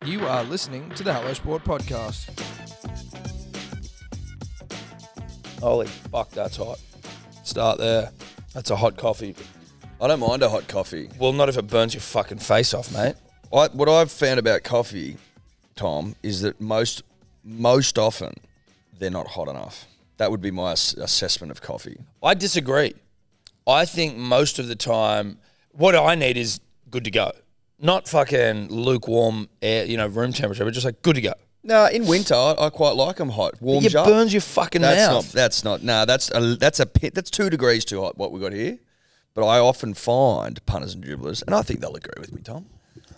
You are listening to the Hello Sport Podcast. Holy fuck, that's hot. Start there. That's a hot coffee. I don't mind a hot coffee. Well, not if it burns your fucking face off, mate. What I've found about coffee, Tom, is that most often they're not hot enough. That would be my assessment of coffee. I disagree. I think most of the time, what I need is good to go. Not fucking lukewarm air, room temperature, but just like good to go. No, in winter I quite like them hot. Warms it up. burns your fucking mouth. That's 2 degrees too hot. What we got here, but I often find punters and dribblers, and I think they'll agree with me, Tom,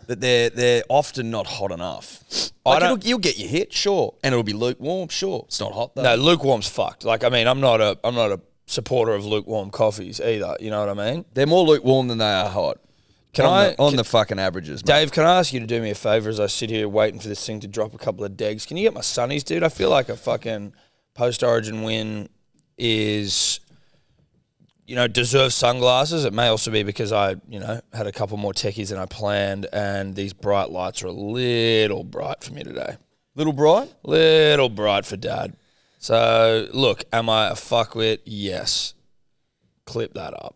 that they're often not hot enough. You'll get your hit, sure, and it'll be lukewarm, sure. It's not hot though. No, lukewarm's fucked. I'm not a supporter of lukewarm coffees either. You know what I mean? They're more lukewarm than they are hot. On the fucking averages, mate. Dave, can I ask you to do me a favour as I sit here waiting for this thing to drop a couple of degs? Can you get my sunnies, dude? I feel like a fucking post-origin win is, deserves sunglasses. It may also be because I, had a couple more techies than I planned, and these bright lights are a little bright for me today. Little bright? Little bright for Dad. So, look, am I a fuckwit? Yes. Clip that up.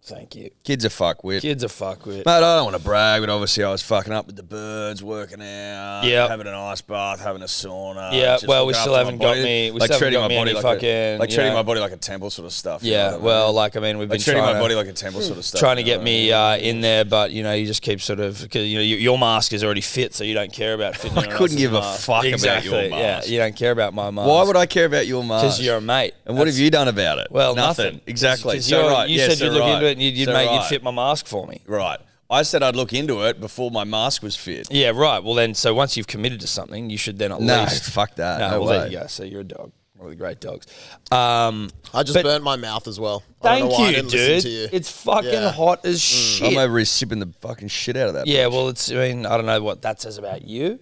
Thank you. Kids are fuckwit. Mate, I don't want to brag, but obviously I was fucking up with the birds, working out, having an ice bath, having a sauna. Yeah, well, we still haven't got me. We still haven't got me any fucking... treating my body like a temple sort of stuff. Yeah, well, we've been treating my body like a temple sort of stuff. Trying to get me in there, but, you just keep sort of... Because, your mask is already fit, so you don't care about fitting I couldn't give a fuck about your mask. Yeah, you don't care about my mask. Why would I care about your mask? Because you're a mate. And what have you done about it? Well, nothing. Exactly. So right. You said you'd look into it and you'd fit my mask for me. Right. I said I'd look into it before my mask was fit. Yeah, right. Well, then, so once you've committed to something, you should then at least... No, fuck that. No, well, there you go. So you're a dog. One of the great dogs. I just burnt my mouth as well. Thank you, dude. It's fucking hot as shit. I'm over here sipping the fucking shit out of that. Yeah, bitch. well, I don't know what that says about you.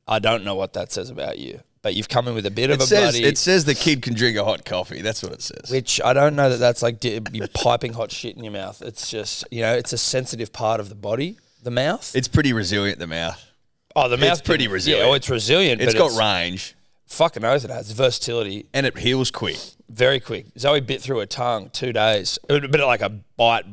I don't know what that says about you. But you've come in with a bit of a bloody... It says the kid can drink a hot coffee. That's what it says. Which I don't know that's like you're piping hot shit in your mouth. It's just, it's a sensitive part of the body, the mouth. It's pretty resilient, the mouth. Oh, the mouth. It's pretty resilient. Yeah, it's resilient. It's got range. Fucking oath it has. Versatility. And it heals quick. Very quick. Zoe bit through her tongue 2 days. It would have been like a bite.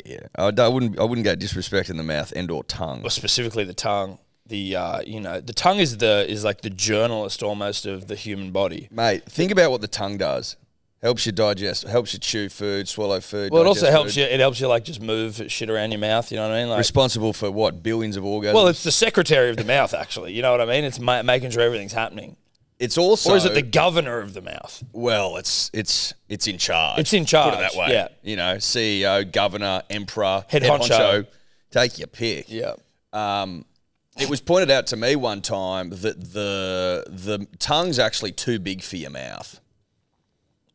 Yeah. I wouldn't go disrespecting the mouth and or tongue. Or specifically the tongue. The tongue is like the journalist almost of the human body. Mate, think about what the tongue does. Helps you digest, helps you chew food, swallow food. Well, it also helps you. It helps you like just move shit around your mouth. You know what I mean? Like, responsible for what, billions of orgasms? Well, it's the secretary of the mouth, actually. You know what I mean? It's making sure everything's happening. It's also, or is it the governor of the mouth? Well, it's in charge. It's in charge. Put it that way. Yeah. CEO, governor, emperor, head honcho. Take your pick. Yeah. It was pointed out to me one time that the tongue's actually too big for your mouth.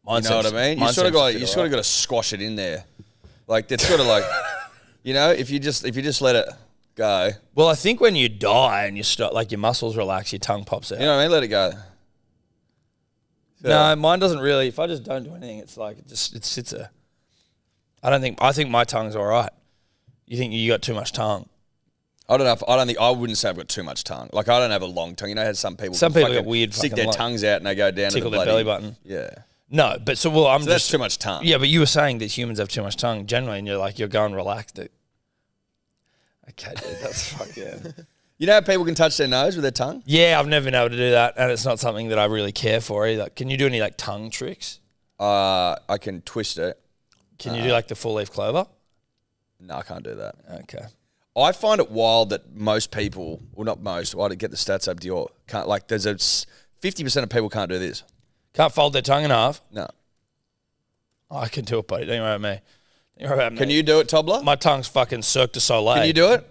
You know what I mean? You sort of got to squash it in there. Like it's sort of like, if you just let it go. Well, I think when you die and you start, like your muscles relax, your tongue pops out. You know what I mean? Let it go. No, mine doesn't really. If I just don't do anything, it's like it sits there. I think my tongue's all right. You think you got too much tongue? I wouldn't say I've got too much tongue. Like I don't have a long tongue. You know how some people get weird stick their tongues out and they go down to the their belly button. Yeah. No, but that's too much tongue. Yeah, but you were saying that humans have too much tongue generally, and you're going relaxed. Okay, dude, that's fucking. You know how people can touch their nose with their tongue? Yeah, I've never been able to do that, and it's not something that I really care for either. Can you do any like tongue tricks? I can twist it. Can you do like the full leaf clover? No, I can't do that. Okay. I find it wild that most people, well, not most, I get the stats up to your, there's 50% of people can't do this. Can't fold their tongue in half? No. Oh, I can do it, buddy. Don't worry about me. Can you do it, Tobler? My tongue's fucking Cirque du Soleil. Can you do it?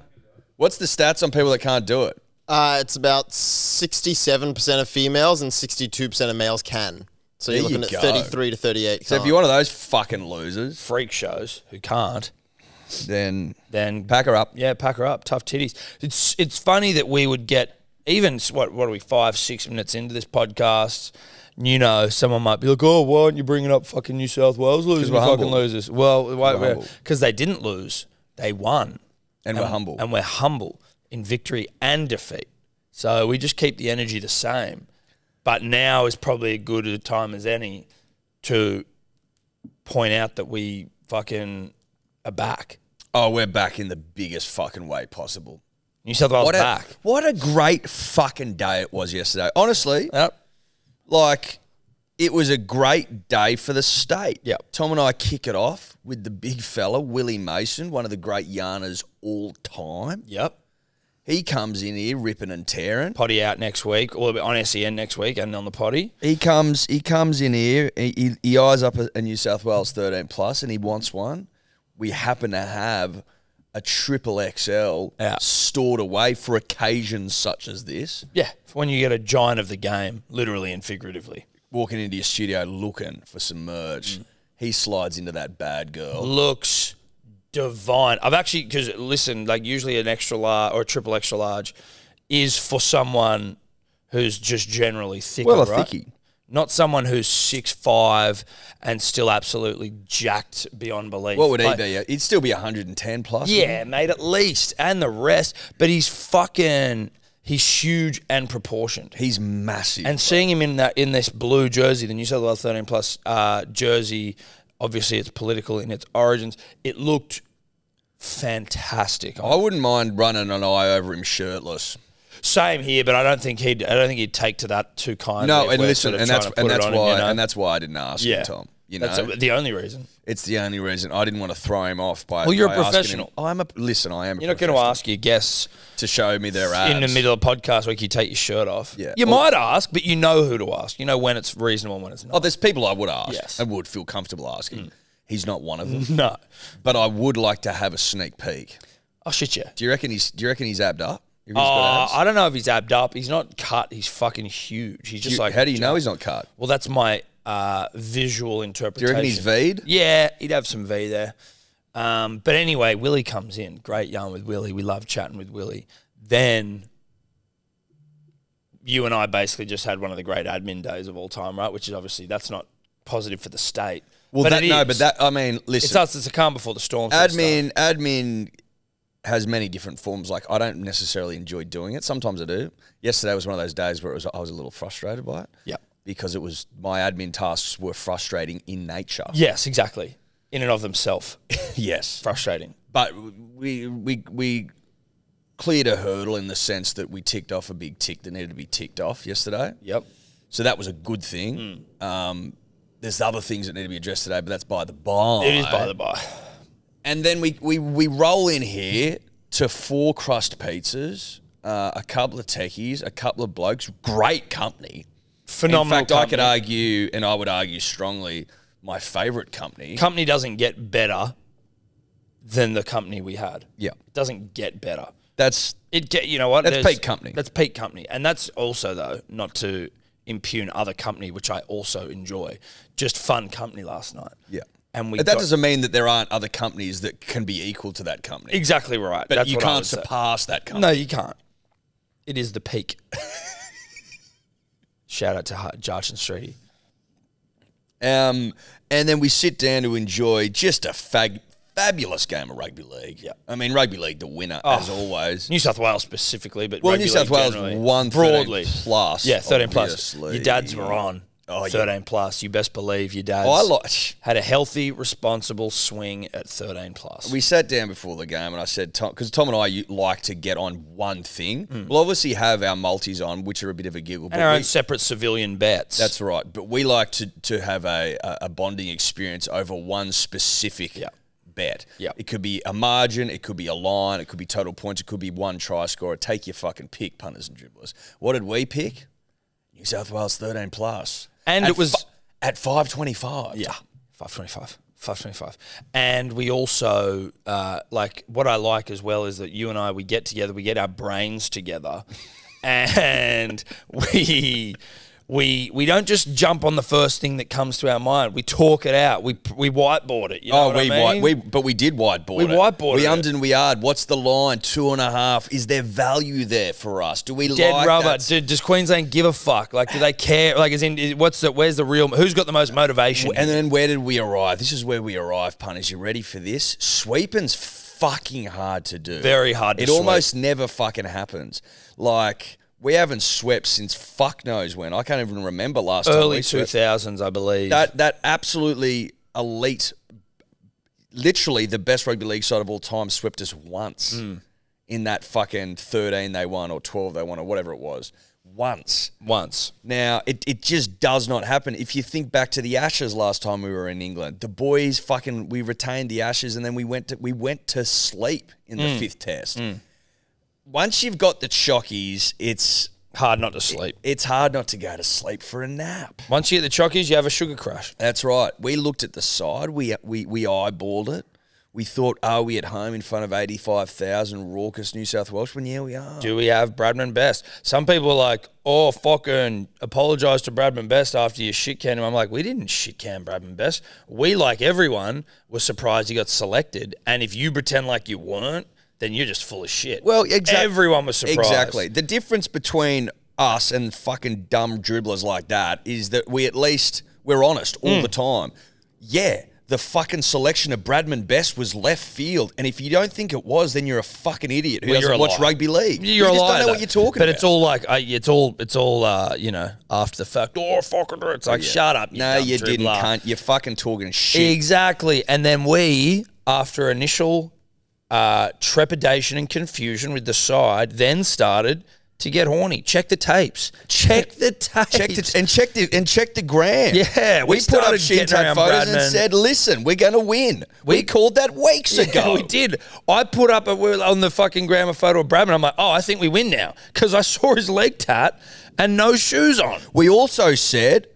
What's the stats on people that can't do it? It's about 67% of females and 62% of males can. So you're looking at 33 to 38. So if you're one of those fucking losers, freak shows who can't, then pack her up. Yeah, pack her up. Tough titties. It's funny that we would get even what are we 5-6 minutes into this podcast. Someone might be like, oh, why aren't you bringing up fucking New South Wales losers? We're fucking humble. losers. Well, because they didn't lose, they won, and we're humble, and we're humble. in victory and defeat. So we just keep the energy the same. But now is probably as good a time as any to point out that we fucking are back. Oh, we're back in the biggest fucking way possible. New South Wales back. What a great fucking day it was yesterday. Honestly, Yep. like, it was a great day for the state. Yep. Tom and I kick it off with the big fella, Willie Mason, one of the great yarners all time. Yep. He comes in here ripping and tearing. Potty out next week, or on SEN next week, and on the potty. He comes in here. He eyes up a New South Wales 13 plus, and he wants one. We happen to have a triple XL stored away for occasions such as this. Yeah, for when you get a giant of the game, literally and figuratively. Walking into your studio looking for some merch, he slides into that bad girl. Looks divine. I've actually, because listen, like usually an extra large or a triple extra large is for someone who's just generally thicker, Well, a right? thickie. Not someone who's 6'5" and still absolutely jacked beyond belief. What would he be? He'd still be 110 plus. Yeah, mate, at least. And the rest. But he's huge and proportioned. He's massive. And seeing him in this blue jersey, the New South Wales 13 plus jersey, obviously it's political in its origins, it looked fantastic. I wouldn't mind running an eye over him shirtless. Same here, but I don't think he'd take to that too kindly. No, and listen, sort of and that's why I didn't ask him, Tom. You know, that's the only reason. It's the only reason. I didn't want to throw him off by. Well, you're by a professional. I am. You're not going to ask your guests to show me their abs in the middle of the podcast week. You take your shirt off. Yeah. You might ask, but you know who to ask. You know when it's reasonable and when it's not. Oh, there's people I would ask. Yes. and would feel comfortable asking. He's not one of them. No, but I would like to have a sneak peek. I'll shit you. Do you reckon he's abbed up? You reckon he's got abs? I don't know if he's abbed up. He's not cut. He's fucking huge. He's just How do you know he's not cut? Well, that's my visual interpretation. Do you reckon he's V'd? Yeah, he'd have some V there. But anyway, Willie comes in. Great yarn with Willie. We love chatting with Willie. Then you and I basically just had one of the great admin days of all time, right? Which is obviously, that's not positive for the state. Well, I mean, listen. It's a calm before the storm. Admin has many different forms. Like, I don't necessarily enjoy doing it. Sometimes I do. Yesterday was one of those days where I was a little frustrated by it. Yeah. Because my admin tasks were frustrating in nature. Yes, exactly. In and of themselves. Yes. Frustrating. But we cleared a hurdle in the sense that we ticked off a big tick that needed to be ticked off yesterday. Yep. So that was a good thing. There's other things that need to be addressed today, but that's by the by. It is by the by. And then we roll in here to 4 crust pizzas, a couple of techies, a couple of blokes, great company. Phenomenal. In fact, I could argue, and I would argue strongly, my favourite company. Company doesn't get better than the company we had. Yeah. It doesn't get better. You know what? That's peak company. That's peak company. And that's also, though, not to impugn other company, which I also enjoy, just fun company last night. Yeah. But that doesn't mean that there aren't other companies that can be equal to that company. Exactly right. But you can't surpass that company. No, you can't. It is the peak. Shout out to Jarch and Streety. And then we sit down to enjoy just a fabulous game of rugby league. Yeah. I mean, rugby league, the winner, as always. New South Wales specifically, but New South Wales won 13 broadly. plus. Yeah, 13 obviously. plus. Your dads were on. 13 plus. You best believe your dads had a healthy, responsible swing at 13 plus. We sat down before the game and I said, because Tom and I like to get on one thing. We'll obviously have our multis on, which are a bit of a giggle. And our own separate civilian bets. That's right. But we like to have a bonding experience over one specific bet. Yep. It could be a margin, it could be a line, it could be total points, it could be one try scorer. Take your fucking pick, punters and dribblers. What did we pick? New South Wales 13 plus. And it was at 5.25. Yeah, 5.25. And we also, what I like as well is that you and I, we get together, we get our brains together, and we don't just jump on the first thing that comes to our mind. We talk it out. We whiteboard it. You know what I mean? But we did whiteboard it. We whiteboarded We ummed and we ahed. What's the line? 2.5. Is there value there for us? Do we Dead like rubber. that? Does Queensland give a fuck? Like, do they care? Like, where's the real? Who's got the most motivation? And then where did we arrive? This is where we arrive, punters. You ready for this? Sweeping's fucking hard to do. Very hard to It almost never fucking happens. Like, we haven't swept since fuck knows when. I can't even remember last time Early we swept. 2000s, I believe. That absolutely elite, literally the best rugby league side of all time swept us once in that fucking 13 they won or 12 they won or whatever it was. Once. Now, it just does not happen. If you think back to the Ashes last time we were in England, the boys we retained the Ashes and then we went to sleep in the fifth test. Once you've got the chockies, it's hard not to sleep. It's hard not to go to sleep for a nap. Once you get the chockies, you have a sugar crash. That's right. We looked at the side. We eyeballed it. We thought, are we at home in front of 85,000 raucous New South Welshmen? Yeah, we are. Do we have Bradman Best? Some people are like, oh, fucking apologise to Bradman Best after you shit-canned him. I'm like, we didn't shit-can Bradman Best. We, like everyone, were surprised he got selected. And if you pretend like you weren't, then you're just full of shit. Well, exactly. Everyone was surprised. Exactly. The difference between us and fucking dumb dribblers like that is that we're honest all the time. Yeah. The fucking selection of Bradman Best was left field, and if you don't think it was, then you're a fucking idiot who doesn't watch rugby league. You're you just don't know what you're talking about. But it's all like it's all you know, after the fact. Oh, fucking it's like shut up. No, you didn't, cunt. You're fucking talking shit. Exactly. And then we, after initial trepidation and confusion with the side, then started to get horny. Check the tapes. Check the tapes. Check the gram. Yeah. We put up shin tag photos and said, listen, we're going to win. We called that weeks ago. We did. I put up on the fucking gram a photo of Bradman. I'm like, oh, I think we win now. Because I saw his leg tat and no shoes on. We also said,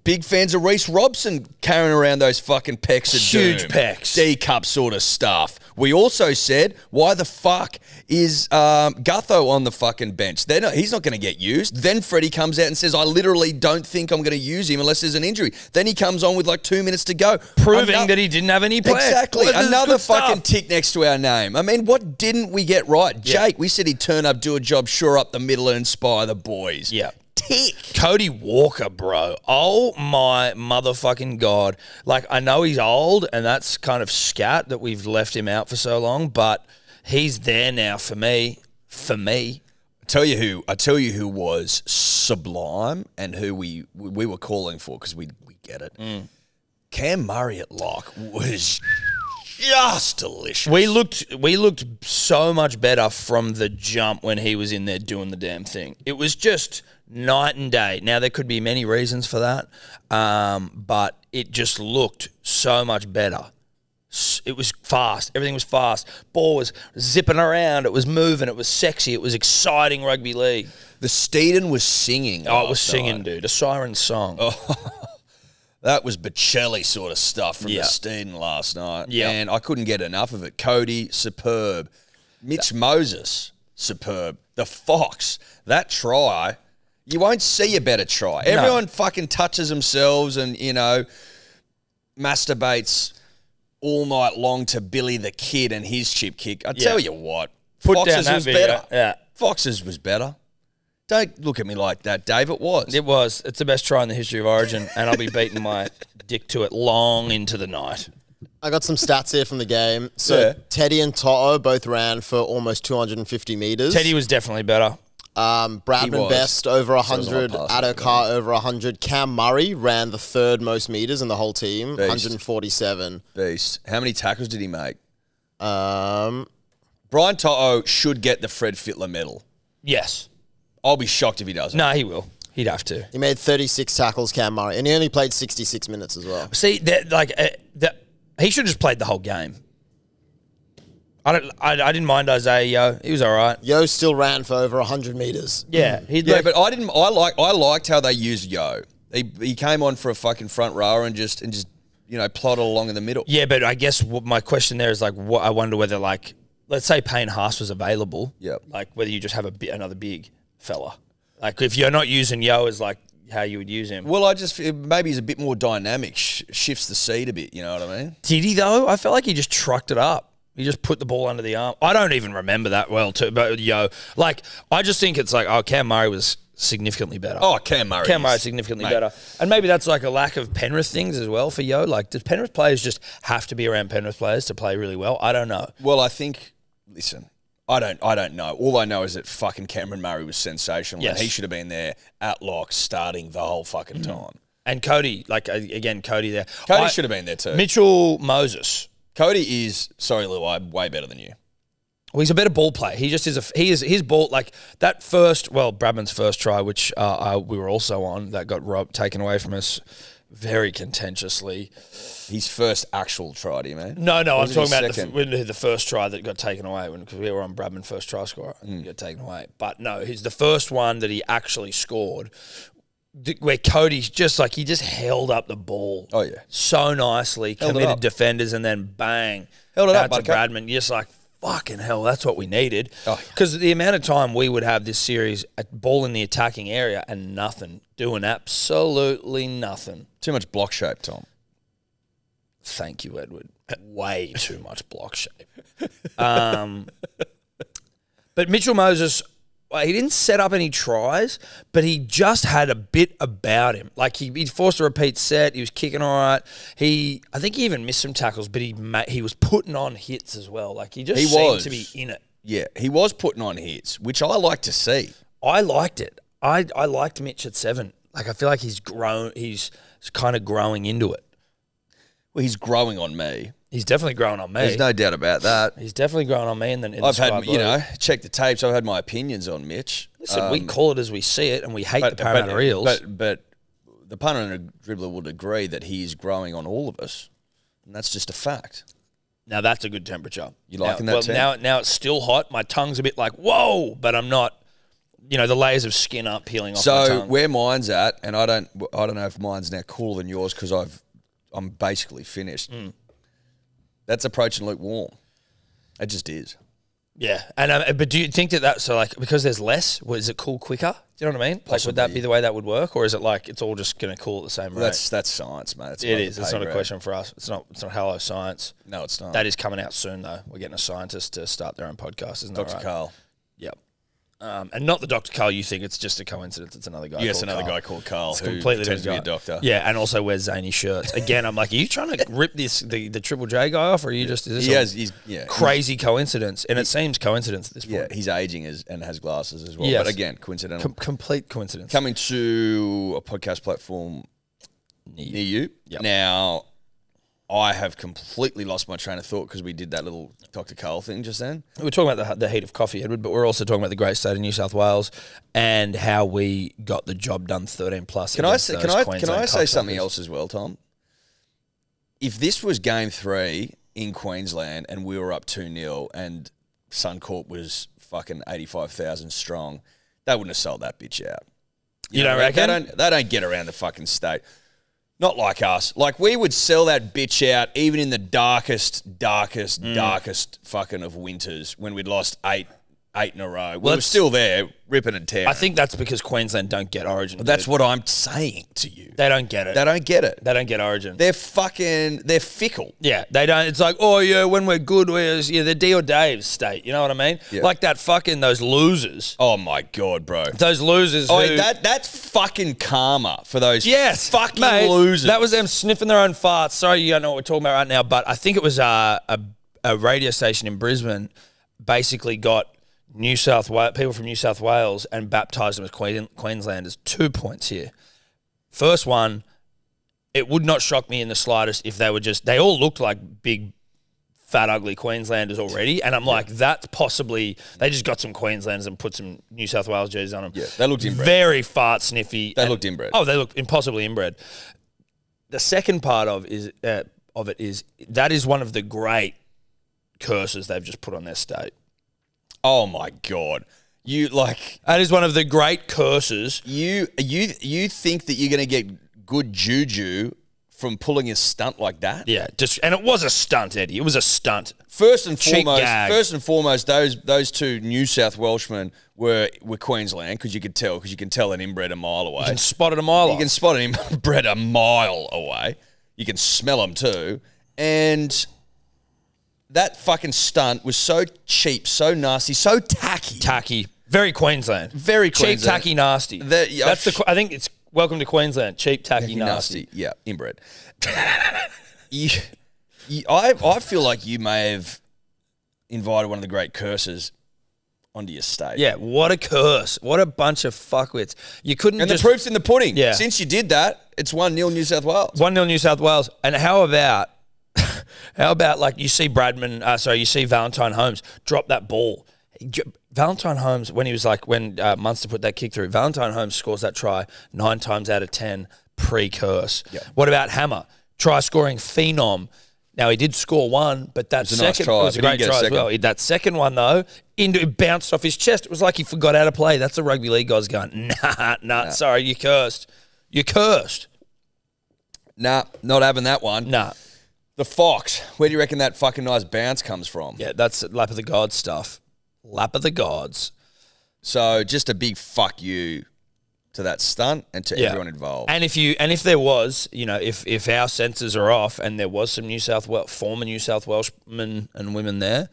big fans of Reece Robson carrying around those fucking pecs of huge doom. pecs. D-cup sort of stuff. We also said, why the fuck is Gutho on the fucking bench? He's not going to get used. Then Freddie comes out and says, I literally don't think I'm going to use him unless there's an injury. Then he comes on with like 2 minutes to go. Proving that he didn't have any plans. Exactly. Another fucking tick next to our name. I mean, what didn't we get right? Yeah. Jake, we said he'd turn up, do a job, shore up the middle and inspire the boys. Yeah. Tick. Cody Walker, bro. Oh my motherfucking God. Like, I know he's old and that's kind of scat that we've left him out for so long, but he's there now for me. I tell you who was sublime and who we were calling for because we get it. Cam Murray at lock was just delicious. We looked so much better from the jump when he was in there doing the damn thing. It was just night and day. Now, there could be many reasons for that, but it just looked so much better. It was fast. Everything was fast. Ball was zipping around. It was moving. It was sexy. It was exciting rugby league. The Steeden was singing. Oh, it was singing, dude. A siren song. Oh, that was Bocelli sort of stuff from the Steeden last night. Yeah. And I couldn't get enough of it. Cody, superb. Mitch Moses, superb. The Fox, that try... You won't see a better try. Everyone fucking touches themselves and, you know, masturbates all night long to Billy the Kid and his chip kick. I tell you what, Fox's was better. Yeah. Fox's was better. Don't look at me like that, Dave. It was. It was. It's the best try in the history of Origin, and I'll be beating my dick to it long into the night. I got some stats here from the game. So Teddy and Toto both ran for almost 250 metres. Teddy was definitely better. Bradman Best over 100, Adokar over 100. Cam Murray ran the third most meters in the whole team, 147. Beast. How many tackles did he make? Brian Toto should get the Fred Fittler medal. Yes. I'll be shocked if he doesn't. No, he will. He'd have to. He made 36 tackles, Cam Murray, and he only played 66 minutes as well. See, he should have just played the whole game. I didn't mind Isaiah Yo. He was all right. Yo still ran for over 100 metres. Yeah. But I didn't. I liked how they used Yo. He came on for a fucking front rower and just you know, plodded along in the middle. Yeah, but I guess my question there is like, I wonder whether, like, let's say Payne Haas was available. Yep. Like whether you just have another big fella. Like if you're not using Yo as like how you would use him. Well, maybe he's a bit more dynamic, shifts the seat a bit. You know what I mean? Did he though? I felt like he just trucked it up. He just put the ball under the arm. I don't even remember that well, too. But, like, I just think it's like, Cam Murray was significantly better. Oh, Cam Murray. Cam Murray significantly better. And maybe that's like a lack of Penrith things as well for Yo. Like, does Penrith players just have to be around Penrith players to play really well? I don't know. Well, I think, listen, I don't know. All I know is that fucking Cameron Murray was sensational. Yes. And he should have been there at lock starting the whole fucking time. And Cody, like, again, Cody there. Cody should have been there too. Mitchell Moses. Cody is, sorry, Lou, way better than you. Well, he's a better ball player. He just is his ball, like that first, Bradman's first try, which we were also on, that got taken away from us very contentiously. His first actual try, do you mean? No, I'm talking about the first try that got taken away because we were on Bradman first try scorer and got taken away. But no, he's the first one that he actually scored where Cody's just like, he just held up the ball. Oh, yeah. So nicely, committed defenders, and then bang. Held it up, to Bradman. You're just like, fucking hell, that's what we needed. Because the amount of time we would have this series at ball in the attacking area and nothing, doing absolutely nothing. Too much block shape, Tom. Thank you, Edward. Way too much block shape. But Mitchell Moses, he didn't set up any tries, but he just had a bit about him. Like he forced a repeat set. He was kicking all right. I think he even missed some tackles, but he was putting on hits as well. Like he seemed to be in it. Yeah, he was putting on hits, which I like to see. I liked it. I liked Mitch at 7. Like I feel like he's grown. He's kind of growing into it. Well, he's growing on me. He's definitely growing on me. There's no doubt about that. He's definitely growing on me. And then I've had, check the tapes. I've had my opinions on Mitch. Listen, we call it as we see it, and we hate the Parramatta Eels. But the punter and the dribbler would agree that he's growing on all of us, and that's just a fact. Now that's a good temperature. You liking that? Now it's still hot. My tongue's a bit like whoa, but I'm not. The layers of skin aren't peeling off my tongue. So where mine's at, and I don't know if mine's now cooler than yours because I'm basically finished. That's approaching lukewarm. It just is. Yeah, and but do you think that's so like because there's less? Is it cool quicker? Do you know what I mean? Possibly. Like, would that be the way that would work, or is it like it's all just going to cool at the same rate? That's science, mate. It is. It's not a question for us. It's not hello science. No, it's not. That is coming out soon though. We're getting a scientist to start their own podcast, isn't Dr. Right? Carl. Yep. And not the Dr. Carl you think, it's just a coincidence. It's another guy called Carl. Guy called Carl it's who completely pretends to be a doctor. Yeah, and also wears zany shirts. Again, I'm like, are you trying to rip the Triple J guy off, or are you just is this crazy coincidence? And it seems coincidence at this point. Yeah, he's aging and has glasses as well. Yes. But again, coincidental. Complete coincidence. Coming to a podcast platform near you. Yep. Now, I have completely lost my train of thought because we did that little Dr. Carl thing just then. We're talking about the heat of coffee, Edward, but we're also talking about the great state of New South Wales and how we got the job done 13 plus. Can I say something else as well, Tom? If this was game 3 in Queensland and we were up 2-0 and Suncorp was fucking 85,000 strong, they wouldn't have sold that bitch out. You don't reckon? They don't get around the fucking state. Not like us. Like, we would sell that bitch out even in the darkest fucking of winters when we'd lost eight in a row. We were still there, ripping and tearing. I think that's because Queensland don't get Origin. But that's what I'm saying to you. They don't get it. They don't get it. They don't get Origin. They're fickle. Yeah, they don't. It's like, oh, yeah, when we're good, they're D or Dave's state. You know what I mean? Yeah. Like those losers. Oh, my God, bro. Those losers that's fucking karma for those fucking losers. That was them sniffing their own farts. Sorry, you don't know what we're talking about right now, but I think it was a radio station in Brisbane basically got people from New South Wales and baptised them as Queenslanders. 2 points here. First one, it would not shock me in the slightest if they all looked like big, fat, ugly Queenslanders already. And I'm like, that's possibly, they just got some Queenslanders and put some New South Wales jerseys on them. Yeah, they looked inbred. Very fart sniffy. They looked inbred. Oh, they looked impossibly inbred. The second part of it is that is one of the great curses they've just put on their state. Oh my God. That is one of the great curses. You think that you're going to get good juju from pulling a stunt like that? Yeah, and it was a stunt, Eddie. It was a stunt. First and foremost, those two New South Welshmen were Queensland because you can tell an inbred a mile away. You can spot it a mile. You can spot an inbred a mile away. You can smell them too, and that fucking stunt was so cheap, so nasty, so tacky. Tacky. Very Queensland. Very Queensland. Cheap, tacky, nasty. That's the. I think it's welcome to Queensland. Cheap, tacky, nasty. Yeah, inbred. I feel like you may have invited one of the great curses onto your state. Yeah, what a curse. What a bunch of fuckwits. You couldn't And the proof's in the pudding. Yeah. Since you did that, it's 1-0 New South Wales. 1-0 New South Wales. And how about like you see you see Valentine Holmes drop that ball. Valentine Holmes, when Munster put that kick through, Valentine Holmes scores that try 9 times out of 10 pre-curse. Yep. What about Hammer? Try scoring phenom. Now, he did score one, but that second was a great try as well. That second one, though, it bounced off his chest. It was like he forgot how to play. That's the rugby league guys going, nah, sorry, you cursed. You cursed. Nah, not having that one. Nah. The Fox, where do you reckon that fucking nice bounce comes from? Yeah, that's lap of the gods stuff. Lap of the gods. So just a big fuck you to that stunt and to everyone involved. And if there was, if our senses are off and there was some former New South Welshmen and women there,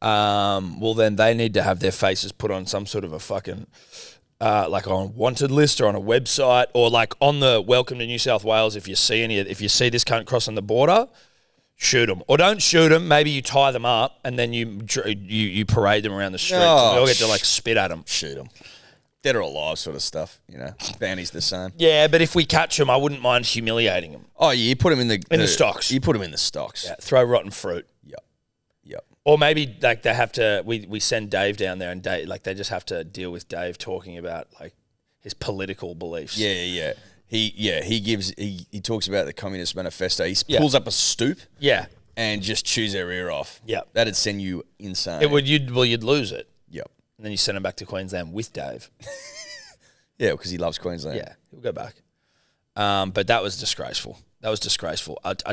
well then they need to have their faces put on some sort of a fucking like on a wanted list or on a website or like on the Welcome to New South Wales. If you see this cunt crossing the border, shoot them or don't shoot them. Maybe you tie them up and then you parade them around the street. So they all get to like spit at them. Shoot them. Dead or alive sort of stuff, Bounty's the same. Yeah, but if we catch them, I wouldn't mind humiliating them. Oh, yeah, you put them in the stocks. You put them in the stocks. Yeah, throw rotten fruit. Yep. Or maybe like they have to. We send Dave down there, and Dave they just have to deal with Dave talking about like his political beliefs. Yeah. He talks about the Communist Manifesto. He pulls up a stoop. Yeah. And just chews their ear off. Yeah. That'd send you insane. It would. You'd lose it. Yep. And then you send him back to Queensland with Dave. Yeah, because he loves Queensland. Yeah, he'll go back. But that was disgraceful. I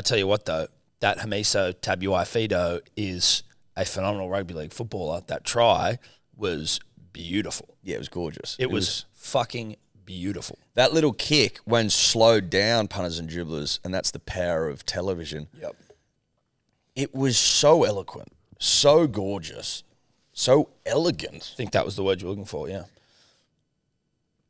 tell you what, though, that Hamiso Tabuai-Fidow is a phenomenal rugby league footballer. That try was beautiful. Yeah, it was gorgeous. It was fucking beautiful. That little kick, when slowed down punters and dribblers, and that's the power of television. Yep. It was so eloquent, so gorgeous, so elegant. I think that was the word you were looking for, yeah.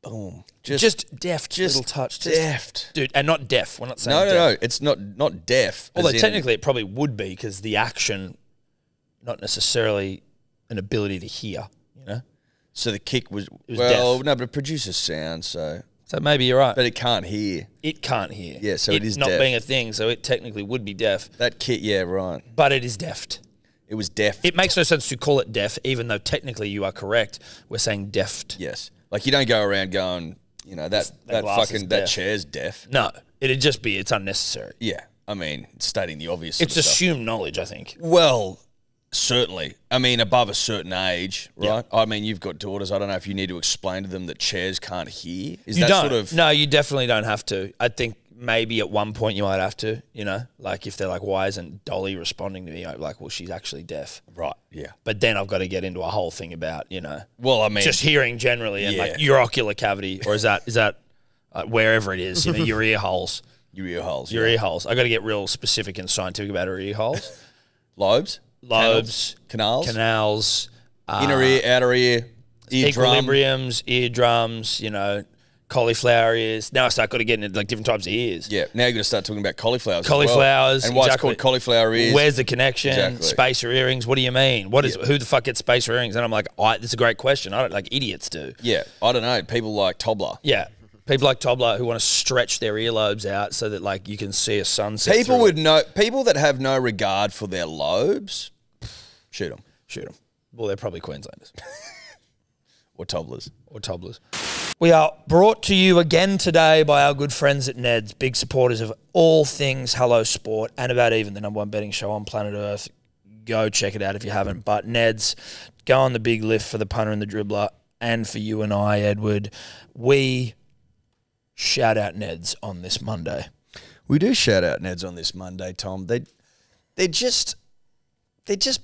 Boom. Just deft, little touch. Deft. Dude, and not deaf. We're not saying No, deaf. no. It's not deaf. Although technically it probably would be because the action, not necessarily an ability to hear, So the kick was deaf. No, but it produces sound, so maybe you're right. But it can't hear. It can't hear. Yeah, so it is not deaf. being a thing, so it technically would be deaf. That kick, yeah, right. But it is deft. It was deft. It makes no sense to call it deaf, even though technically you are correct. We're saying deft. Yes. Like you don't go around going, that chair's deaf. No, it's unnecessary. Yeah. I mean, stating the obvious. It's assumed knowledge, I think. Well, certainly. I mean, above a certain age, right? Yeah. I mean, you've got daughters. I don't know if you need to explain to them that chairs can't hear. No, you definitely don't have to. I think maybe at one point you might have to, like if they're like, why isn't Dolly responding to me? I'm like, well, she's actually deaf. Right, yeah. But then I've got to get into a whole thing about, well, I mean, just hearing generally and like your ocular cavity, or is that wherever it is, your ear holes. Your ear holes. Your ear holes. I got to get real specific and scientific about her ear holes. Lobes, canals, inner ear, outer ear, equilibriums, eardrums, cauliflower ears. Now I start got to get into like different types of ears. Yeah, now you're going to start talking about cauliflowers. Cauliflowers. And why it's called cauliflower ears. Where's the connection? Exactly. Spacer earrings. What do you mean? Who the fuck gets spacer earrings? And I'm like, this is a great question. I don't like idiots do. Yeah, I don't know. People like Tobler. Yeah. People like Tobler who want to stretch their earlobes out so that like you can see a sunset. People that have no regard for their lobes, shoot them. Well, they're probably Queenslanders. Or Toblers. We are brought to you again today by our good friends at Ned's, big supporters of all things Hello Sport and About Even, the number one betting show on planet Earth. Go check it out if you haven't. But Ned's, go on the big lift for the punter and the dribbler and for you and I, Edward. We shout out Ned's on this Monday. We do shout out Ned's on this Monday, Tom. They're just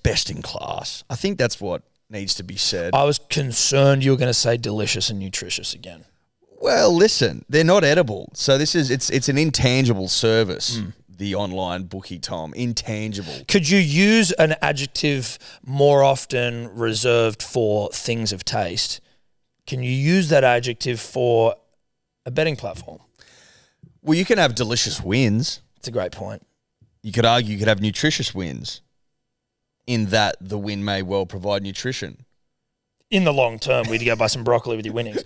best in class. I think that's what needs to be said. I was concerned you were going to say delicious and nutritious again. Well, listen, they're not edible. So it's an intangible service, the online bookie, Tom. Intangible. Could you use an adjective more often reserved for things of taste? can you use that adjective for a betting platform? Well, you can have delicious wins. It's a great point. You could argue you could have nutritious wins in that the win may well provide nutrition. In the long term, we'd go buy some broccoli with your winnings.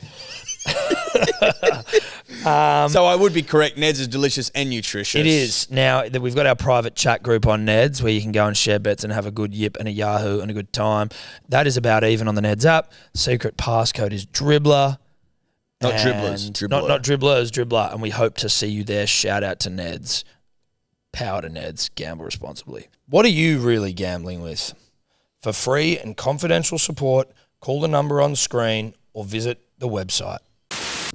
So I would be correct. Ned's is delicious and nutritious. It is. Now, we've got our private chat group on Ned's where you can go and share bets and have a good yip and a Yahoo and a good time. That is about even on the Ned's app. Secret passcode is Dribbler. Not Dribblers. Dribbler. Not Dribblers, Dribbler. And we hope to see you there. Shout out to Ned's. Power to Ned's. Gamble responsibly. What are you really gambling with? For free and confidential support, call the number on screen or visit the website.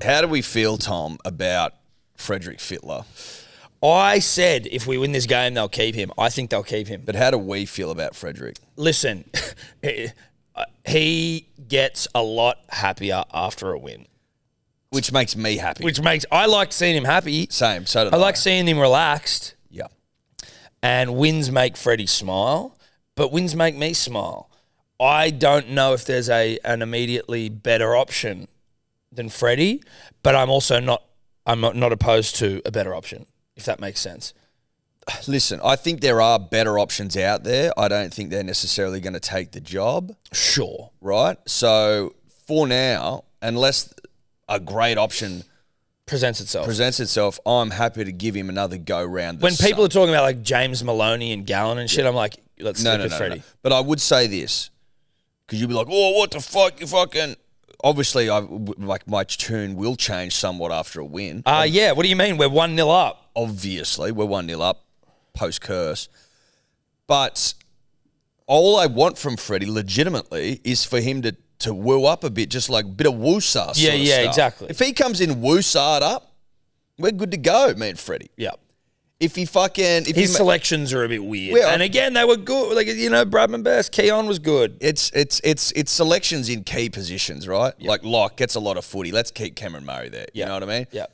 How do we feel, Tom, about Frederick Fittler? I said if we win this game, they'll keep him. I think they'll keep him. But how do we feel about Frederick? Listen, he gets a lot happier after a win. Which makes me happy. I like seeing him happy. Same, so do I like seeing him relaxed. Yeah. And wins make Freddie smile, but wins make me smile. I don't know if there's an immediately better option than Freddie, but I'm also not opposed to a better option, if that makes sense. Listen, I think there are better options out there. I don't think they're necessarily going to take the job. Sure. Right? So for now, unless a great option presents itself, I'm happy to give him another go round. When people are talking about like James Maloney and Gallen and shit, I'm like, let's stick with Freddie. No. But I would say this, because you'll be like, oh, what the fuck, you fucking... Obviously, my tune will change somewhat after a win. Yeah, what do you mean? We're 1-0 up. Obviously, we're 1-0 up post-curse. But all I want from Freddie, legitimately, is for him to woo up a bit, just like a bit of woosah. Yeah, exactly. If he comes in woosah'd up, we're good to go, man, Freddie. Yeah. If he fucking... His selections are a bit weird. And again, they were good. Like, Bradman Best, Keon was good. It's selections in key positions, right? Yep. Like Locke gets a lot of footy. Let's keep Cameron Murray there. You know what I mean? Yeah.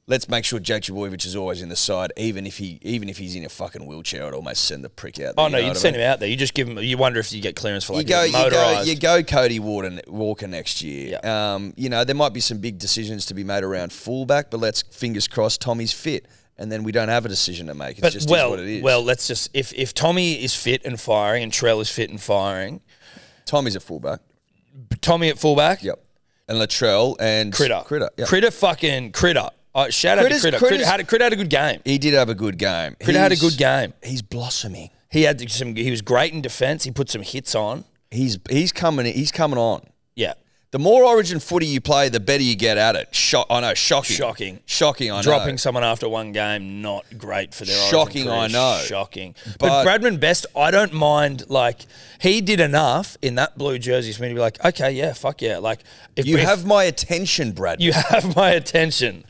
Let's make sure Jake Trbojevic is always in the side, even if he's in a fucking wheelchair. I'd almost send the prick out there. Oh, no, you'd send him out there. You just give him... You wonder if you get clearance for like you go Cody Walker next year. Yeah. There might be some big decisions to be made around fullback, but let's fingers crossed Tommy's fit. And then we don't have a decision to make. It's just what it is. Well, let's just... If Tommy is fit and firing and Trell is fit and firing... Tommy's at fullback. Tommy at fullback? Yep. And Latrell and... Critter. Yep. Critter. Shout out to Critter. Critter had a good game. He did have a good game. Critter had a good game. He's blossoming. He was great in defence. He put some hits on. He's coming on. Yeah. The more Origin footy you play, the better you get at it. Shocking. Shocking, I know. Dropping someone after one game, not great for their Shocking, Origin career. I know. Shocking. But Bradman Best, I don't mind, like, he did enough in that blue jersey for me to be like, okay, yeah, fuck yeah. Like, if you have my attention, Brad. You have my attention.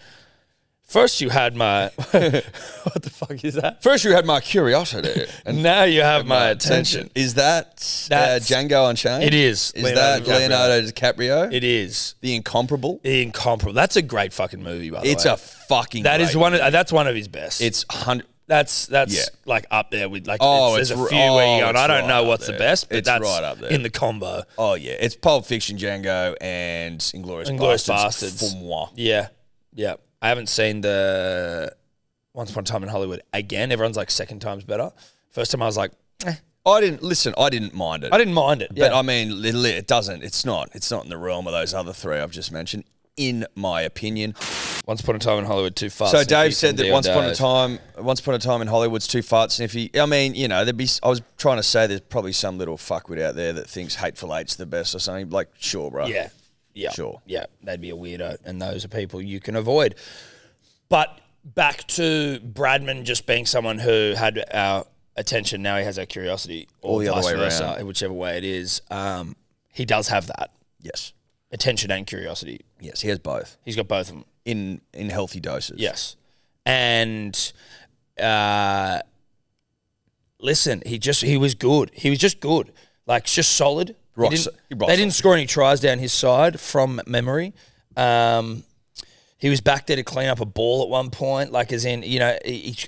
First you had my... what the fuck is that? First you had my curiosity. And now you have my attention. Is that Django Unchained? It is. Is that Leonardo DiCaprio? It is. The Incomparable? The Incomparable. That's a great fucking movie, by the way. It's a fucking That's one of his best. It's 100... That's like up there with like... there's a few where you go, I don't know what's the best, but that's right up there. In the combo. Oh, yeah. It's Pulp Fiction, Django, and Inglourious Bastards. For moi. Yeah. Yeah. I haven't seen the Once Upon a Time in Hollywood again. Everyone's like second time's better. First time I was like, I didn't mind it. I didn't mind it. Yeah. But I mean, it doesn't. It's not in the realm of those other three I've just mentioned, in my opinion. Once Upon a Time in Hollywood, too fast. So Dave said that Once Upon a Time in Hollywood's too fast sniffy. I mean, I was trying to say there's probably some little fuckwit out there that thinks Hateful Eight's the best or something. Like, sure, bro. Yeah. Yeah. Sure. Yeah, they'd be a weirdo, and those are people you can avoid. But back to Bradman just being someone who had our attention, now he has our curiosity, or the vice other way versa, around. Whichever way it is. He does have that. Yes. Attention and curiosity. Yes, he has both. He's got both of them. In healthy doses. Yes. And listen, he was good. He was just good. Like, just solid. They didn't score any tries down his side from memory. He was back there to clean up a ball at one point. Like, as in, he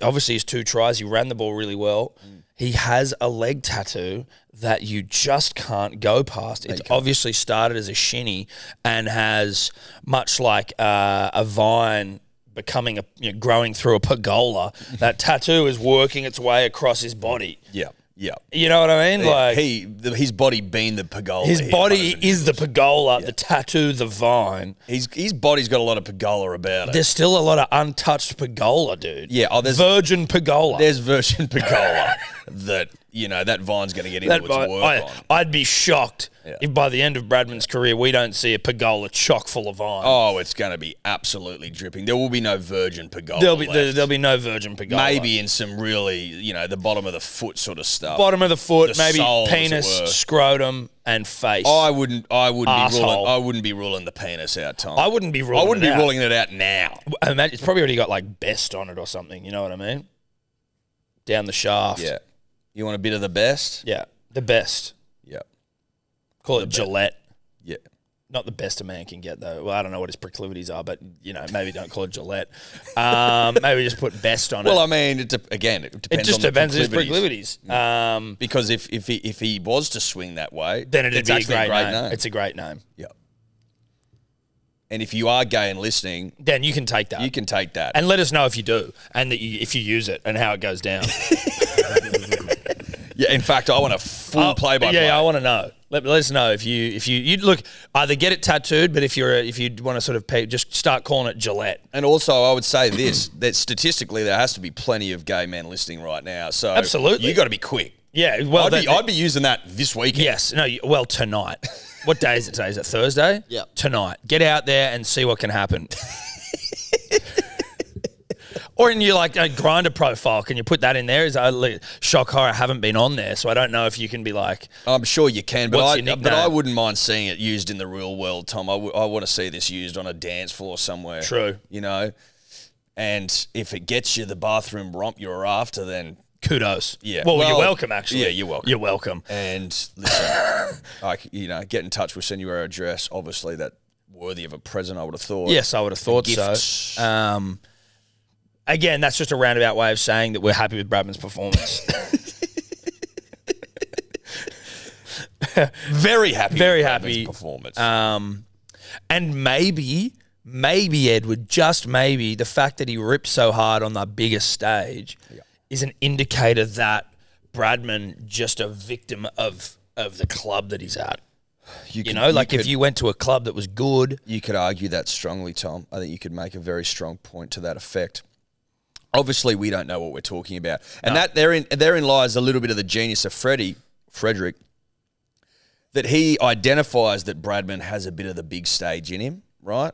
obviously his 2 tries, he ran the ball really well. he has a leg tattoo that you just can't go past. It's obviously started as a shinny and has, much like a vine becoming growing through a pergola, that tattoo is working its way across his body. Yeah. Yeah. You know what I mean? Like his body being the pergola. His body is the pergola, the tattoo, the vine. His body's got a lot of pergola about it. There's still a lot of untouched pergola, dude. Yeah. There's virgin pergola. There's virgin pergola that, that vine's going to get into its work on. I'd be shocked if by the end of Bradman's career we don't see a pergola chock full of vine. Oh, it's going to be absolutely dripping. There will be no virgin pergola There'll be no virgin pergola. Maybe in some really, the bottom of the foot sort of stuff. Bottom of the foot, maybe penis, scrotum, and face. I wouldn't be ruling the penis out, Tom. I wouldn't be ruling it out now. Imagine, it's probably already got like best on it or something, you know what I mean? Down the shaft. Yeah. You want a bit of the best? Yeah. The best. Yeah. Call it Gillette. Yeah. Not the best a man can get, though. Well, I don't know what his proclivities are, but, maybe don't call it Gillette. Maybe just put best on it. Well, I mean, it depends on his proclivities. Because if he was to swing that way, then it'd be a great name. It's a great name. Yeah. And if you are gay and listening, then you can take that. You can take that. And let us know if you do, and if you use it, and how it goes down. Yeah, in fact, I want a full play-by-play. Yeah, I want to know. Let us know if you look, either get it tattooed, but if you want to sort of just start calling it Gillette. And also, I would say this: that statistically, there has to be plenty of gay men listening right now. So absolutely, you got to be quick. Yeah, well, I'd be using that this weekend. Yes, no, well, tonight. What day is it today? Is it Thursday? Yeah. Tonight. Get out there and see what can happen. Or in your Grindr profile, can you put that in there? Shock horror, I haven't been on there, so I don't know if you can be like. I'm sure you can, but I wouldn't mind seeing it used in the real world, Tom. I want to see this used on a dance floor somewhere. True. And if it gets you the bathroom romp you're after, then kudos. Yeah. Well, you're welcome, actually. Yeah, you're welcome. You're welcome. And listen, get in touch. We'll send you our address. Obviously, that worthy of a present, I would have thought. Yes, I would have thought so. Again, that's just a roundabout way of saying that we're happy with Bradman's performance. Very happy. Very happy. Performance. And maybe Edward, just maybe, the fact that he ripped so hard on the biggest stage is an indicator that Bradman just a victim of the club that he's at. If you went to a club that was good. You could argue that strongly, Tom. I think you could make a very strong point to that effect. Obviously, we don't know what we're talking about. And that therein lies a little bit of the genius of Frederick, that he identifies that Bradman has a bit of the big stage in him, right?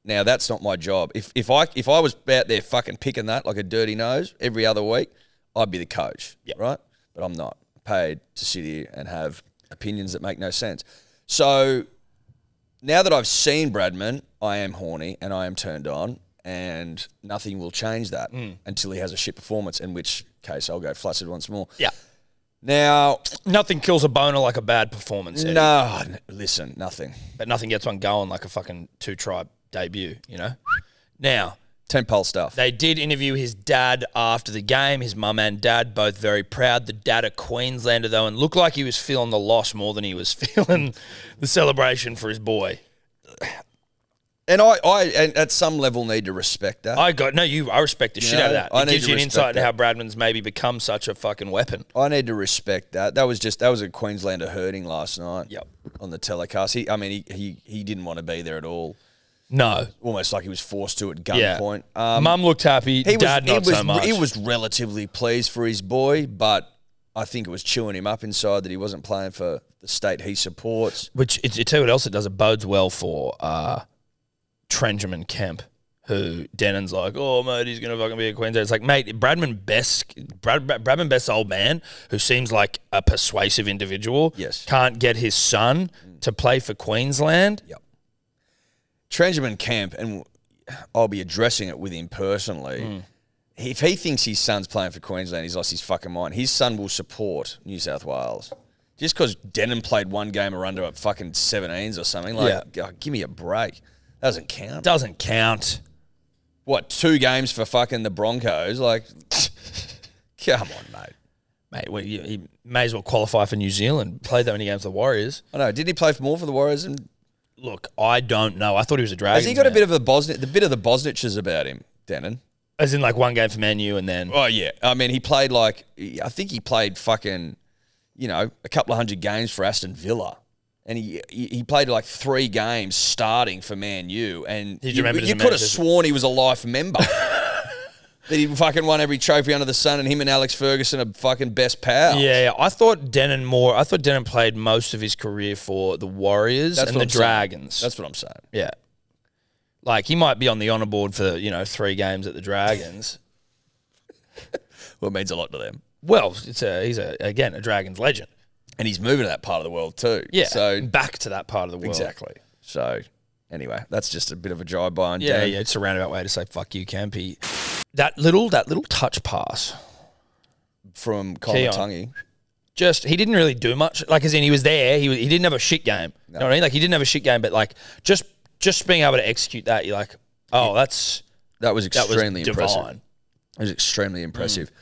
Now, that's not my job. If I was out there fucking picking that like a dirty nose every other week, I'd be the coach, right? But I'm not. I'm paid to sit here and have opinions that make no sense. So now that I've seen Bradman, I am horny and I am turned on, and nothing will change that until he has a shit performance, in which case I'll go flaccid once more. Yeah. Now, nothing kills a boner like a bad performance, Eddie. No, listen, nothing. But nothing gets one going like a fucking two-tribe debut, Now, 10-pole stuff. They did interview his dad after the game. His mum and dad both very proud. The dad a Queenslander, though, and looked like he was feeling the loss more than he was feeling the celebration for his boy. And I at some level need to respect that. I respect the shit out of that. It gives you an insight into how Bradman's maybe become such a fucking weapon. I need to respect that. That was a Queenslander hurting last night. Yep. On the telecast. He didn't want to be there at all. No. Almost like he was forced to at gunpoint. Mum looked happy. Dad not so much. He was relatively pleased for his boy, but I think it was chewing him up inside that he wasn't playing for the state he supports. Which, you tell you what else it does, it bodes well for Trenjamin Kemp, who Denon's like, oh, mate, he's going to fucking be a Queenslander. It's like, mate, Bradman Best's old man, who seems like a persuasive individual, can't get his son to play for Queensland. Yep. Trenjamin Kemp, and I'll be addressing it with him personally, if he thinks his son's playing for Queensland, he's lost his fucking mind. His son will support New South Wales. Just because Denon played one game or under at fucking 17s or something, give me a break. Doesn't count. Doesn't count. What, 2 games for fucking the Broncos? Like, come on, mate. Mate, well, he may as well qualify for New Zealand. Played that many games for the Warriors. I know. Did he play more for the Warriors? Look, I don't know. I thought he was a Dragons. Has he got a bit of the bit of the Bosniches about him, Denon? As in like one game for Man U and then... Oh, yeah. I mean, he played I think he played fucking, a couple of hundred games for Aston Villa. And he played like 3 games starting for Man U. And you could have sworn he was a life member. That he fucking won every trophy under the sun, and him and Alex Ferguson are fucking best pals. Yeah. I thought Denon played most of his career for the Warriors and the Dragons. That's what I'm saying. Yeah. Like, he might be on the honour board for, 3 games at the Dragons. Well, it means a lot to them. Well, he's a Dragons legend. And he's moving to that part of the world too. Yeah, so back to that part of the world. Exactly. So, anyway, that's just a bit of a drive-by. Yeah, it's a roundabout way to say fuck you, Campy. That little touch pass from Colin Tungy. He didn't really do much. Like, as in, he was there. He didn't have a shit game. No. You know what I mean? Like, he didn't have a shit game, but like just being able to execute that, you're like, oh, that was extremely impressive. Divine. It was extremely impressive.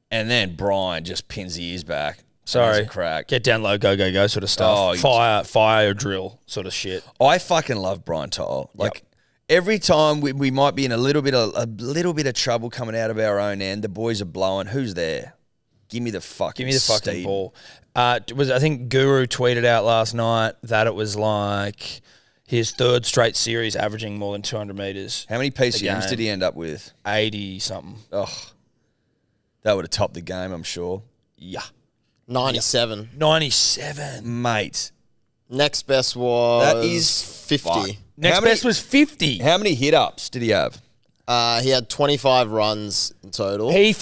And then Brian just pins the ears back. Sorry, crack. Get down low, go sort of stuff. Fire drill sort of shit. I fucking love Brian Toll. Like, every time we might be in a little bit of trouble coming out of our own end, the boys are blowing. Who's there? Give me the fucking ball. I think Guru tweeted out last night that it was like his 3rd straight series averaging more than 200 metres. How many PCMs did he end up with? 80 something. Oh, that would have topped the game, I'm sure. Yeah. 97. 97. Mate. Next best was that is 50. Fuck. Next best was 50. How many hit-ups did he have? He had 25 runs in total. He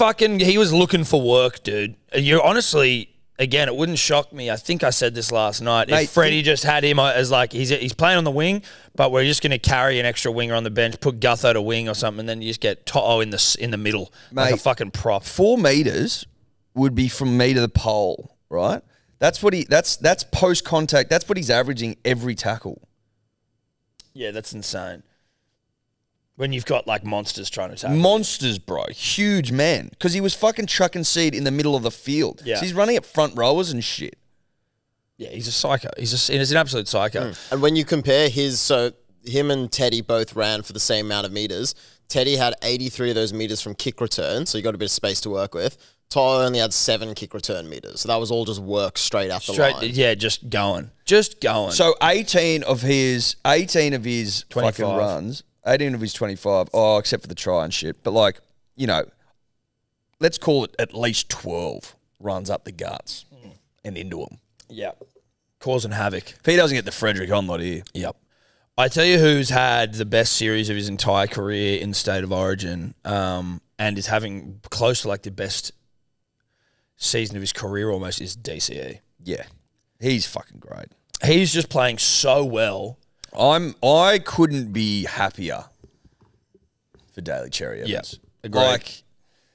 was looking for work, dude. You're honestly, again, it wouldn't shock me. I think I said this last night. Mate, if Freddie just had him as like, he's playing on the wing, but we're just going to carry an extra winger on the bench, put Gutho to wing or something, and then you just get To'o in the middle, mate, like a fucking prop. 4 meters would be from me to the pole, right? That's post contact. That's what he's averaging every tackle. Yeah, that's insane. When you've got like monsters trying to tackle. Monsters, bro. Huge men. Because he was fucking chucking seed in the middle of the field. Yeah. So he's running at front rowers and shit. Yeah, he's a psycho. He's an absolute psycho. And when you compare him and Teddy both ran for the same amount of meters. Teddy had 83 of those meters from kick return, so you got a bit of space to work with. To'o only had 7 kick return meters. So that was all just work straight up the line. Yeah, just going. So 18 of his 25 fucking runs, 18 of his 25, except for the try and shit. But like, let's call it at least 12 runs up the guts and into them. Yeah. Causing havoc. If he doesn't get the Frederick, I'm not here. Yep. I tell you who's had the best series of his entire career in State of Origin, and is having close to like the best season of his career almost, is DCE. Yeah. He's fucking great. He's just playing so well. I couldn't be happier for Daly Cherry Evans. Yes, agreed. Like,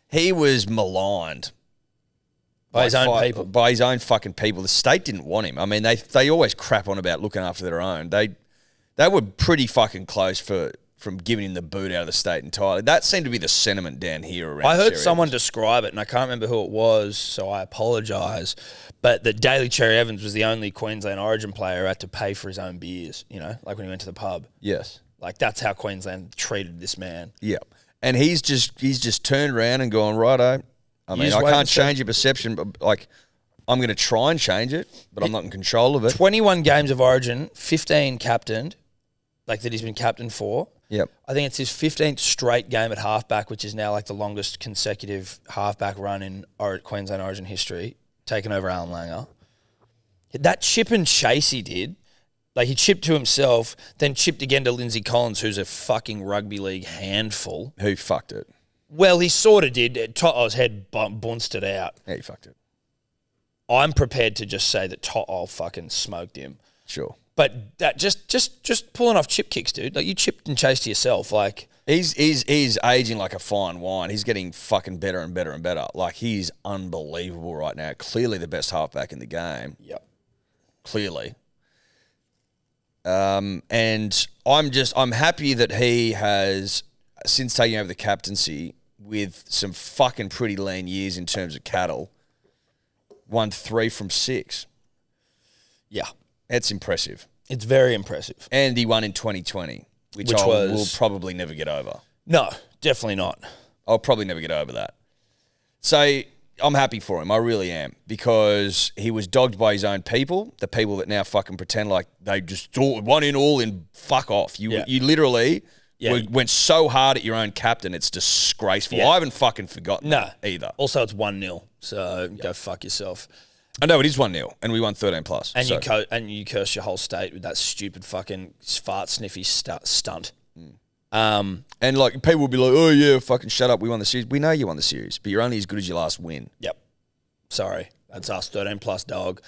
he was maligned by his own people. By his own fucking people. The state didn't want him. I mean, they always crap on about looking after their own. They were pretty fucking close from giving him the boot out of the state entirely. That seemed to be the sentiment down here around. I heard someone describe it, and I can't remember who it was, so I apologise. But that Daly Cherry Evans was the only Queensland Origin player who had to pay for his own beers, like when he went to the pub. Yes. Like, that's how Queensland treated this man. Yeah. And he's just turned around and gone, righto. I mean, I can't change your perception, but like, I'm going to try and change it, but I'm not in control of it. 21 games of Origin, 15 captained, like that he's been captain for. Yep. I think it's his 15th straight game at halfback, which is now like the longest consecutive halfback run in Queensland Origin history, taken over Alan Langer. That chip and chase he did, like he chipped to himself, then chipped again to Lindsay Collins, who's a fucking rugby league handful. Who fucked it? Well, he sort of did. To'o's head bounced it out. Yeah, he fucked it. I'm prepared to just say that To'o fucking smoked him. Sure. But that just pulling off chip kicks, dude. Like, you chipped and chased yourself. Like, he's aging like a fine wine. He's getting fucking better and better and better. Like, he's unbelievable right now. Clearly the best halfback in the game. Yep. Clearly. And I'm happy that he has, since taking over the captaincy with some fucking pretty lean years in terms of cattle, Won 3 from 6. Yeah. That's impressive. It's very impressive. And he won in 2020, which will probably never get over. No, definitely not. I'll probably never get over that. So I'm happy for him. I really am. Because he was dogged by his own people, the people that now fucking pretend like they just won in all in fuck off. You literally went so hard at your own captain, it's disgraceful. I haven't fucking forgotten either. Also, it's 1-0, so go fuck yourself. I know it is 1-0, and we won 13 plus. And you curse your whole state with that stupid fucking fart sniffy stunt. And like people will be like, "Oh yeah, fucking shut up. We won the series." We know you won the series, but you're only as good as your last win. Yep. Sorry, that's us 13 plus dog.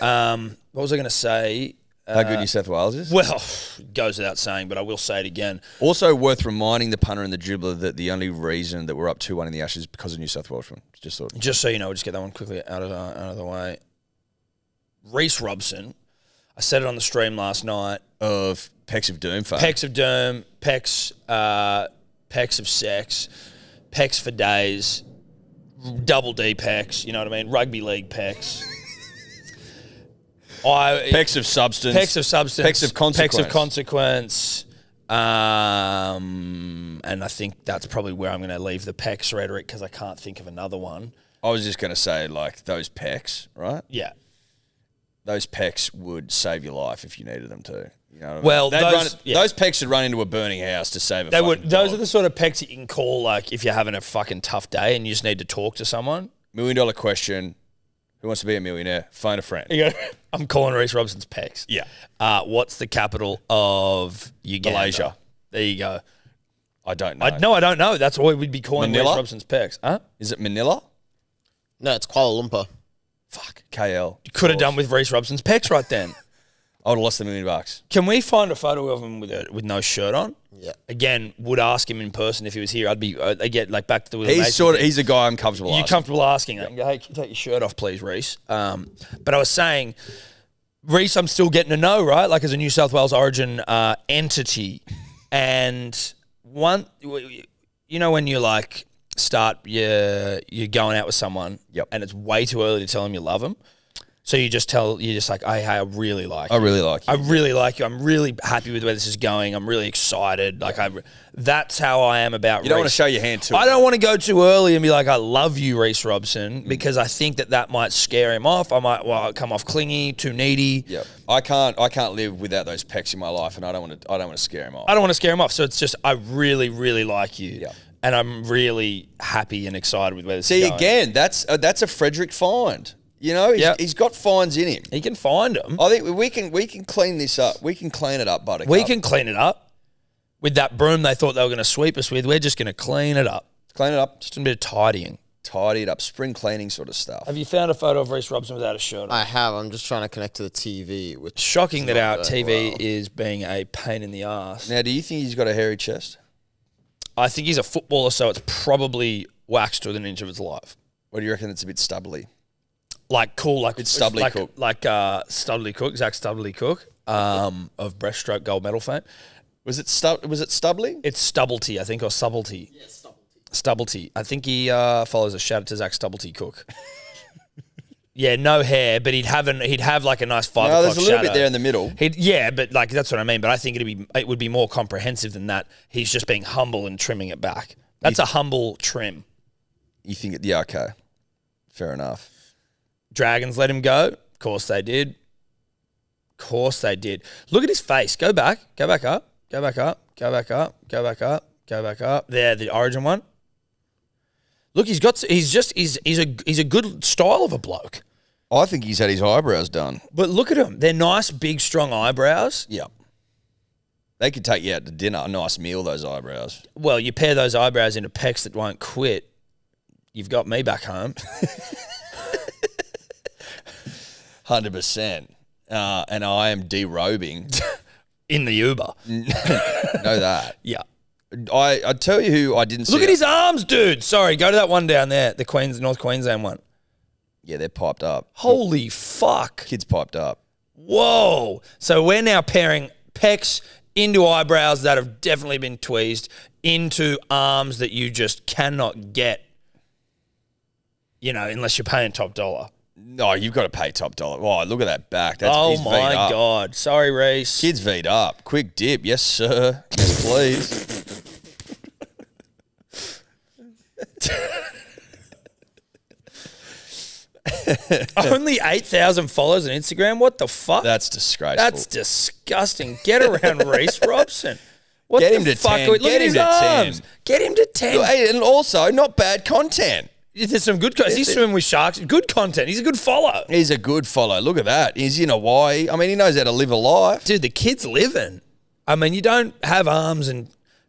What was I going to say? How good New South Wales is? Well, it goes without saying, but I will say it again. Also worth reminding the punter and the dribbler that the only reason that we're up 2-1 in the Ashes is because of New South Wales. Just so you know, we'll just get that one quickly out of the way. Reece Robson, I said it on the stream last night. Of Pecs of Doom fame. Pecs of Doom, Pecs of Sex, Pecs for Days, Double D Pecs, you know what I mean? Rugby League Pecs. Pecs of Substance. Pecs of Substance. Pecs of Consequence. Pecs of Consequence. And I think that's probably where I'm going to leave the Pecs rhetoric because I can't think of another one. I was just going to say, like, those pecs, right? Yeah. Those pecs would save your life if you needed them to. You know well, those pecs should run into a burning house to save a fucking dog. Those are the sort of pecs that you can call, like, if you're having a fucking tough day and you just need to talk to someone. $1 million question. Who wants to be a millionaire? Phone a friend. I'm calling Reece Robson's pecs. Yeah. What's the capital of Uganda? Malaysia. There you go. I don't know. No, I don't know. That's why we'd be calling Manila? Reece Robson's pecs. Huh? Is it Manila? No, it's Kuala Lumpur. Fuck. KL. You could have done with Reece Robson's pecs right then. I would have lost $1 million. Can we find a photo of him with no shirt on? Yeah. Again, would ask him in person if he was here. I'd be again like back to the. He's a guy I'm comfortable. You're asking. Comfortable asking. Yep. I can go, hey, can you take your shirt off, please, Reece? But I was saying, Reece, I'm still getting to know, right? Like as a New South Wales Origin entity, and one, you know, when you like you're going out with someone, and it's way too early to tell them you love them. So you're just like, hey, I really like you. I really like you. I really like you. I'm really happy with where this is going. I'm really excited. Like that's how I am about Reece. You don't want to show your hand too early. I don't want to go too early and be like, I love you, Reece Robson, because I think that might scare him off. I might come off clingy, too needy. Yeah. I can't live without those pecs in my life, and I don't want to scare him off. I don't want to scare him off. So it's just, I really, really like you. Yeah. And I'm really happy and excited with where this is going. See, again, that's a Frederick find. You know, he's got fines in him. He can find them. I think we can clean this up. We can clean it up, Buttercup. We can clean it up. With that broom they thought they were going to sweep us with, we're just going to clean it up. Clean it up. Just a bit of tidying. Tidy it up. Spring cleaning sort of stuff. Have you found a photo of Reece Robson without a shirt on? I have. I'm just trying to connect to the TV. Which shocking that our TV is being a pain in the ass. Now, do you think he's got a hairy chest? I think he's a footballer, so it's probably waxed within an inch of its life. What do you reckon? It's a bit stubbly. Like cool, like it's Stubbly Cook, like Stubbly Cook, Zach Stubbly Cook, of breaststroke gold medal fame. Was it Stubbly? It's Stubblety, I think, or Subtlety. Yeah, Stubblety. I think he follows a shout out to Zach Stubblety Cook. Yeah, no hair, but he'd have like a nice 5 o'clock there's a little shadow. bit there in the middle. But like that's what I mean. But I think it would be more comprehensive than that. He's just being humble and trimming it back. That's a humble trim. You think? Yeah, okay, fair enough. Dragons let him go. Of course they did. Of course they did. Look at his face. Go back. Go back up. Go back up. Go back up. Go back up. Go back up. There, the Origin one. Look, he's a good style of a bloke. I think he's had his eyebrows done. But look at him. They're nice, big, strong eyebrows. Yeah. They could take you out to dinner, a nice meal, those eyebrows. Well, you pair those eyebrows into pecs that won't quit. You've got me back home. 100%. And I am derobing. In the Uber. Know that. Yeah. I tell you who I didn't see. Look at his arms, dude. Sorry, go to that one down there, the North Queensland one. Yeah, they're piped up. Holy fuck. Kids piped up. Whoa. So we're now pairing pecs into eyebrows that have definitely been tweezed into arms that you just cannot get, unless you're paying top dollar. No, you've got to pay top dollar. Oh, look at that back. That's, Oh, he's my V'd up. God. Sorry, Reese. Kid's V'd up. Quick dip. Yes, sir. Yes, please. Only 8,000 followers on Instagram? What the fuck? That's disgraceful. That's disgusting. Get around Reese Robson. What Get the him to fuck 10. Look Get at him his to 10. arms. Get him to 10. Hey, and also, not bad content. There's some good content. He's swimming with sharks. Good content. He's a good follow. He's a good follow. Look at that. He's in Hawaii. I mean, he knows how to live a life. Dude, the kid's living. I mean, you don't have arms and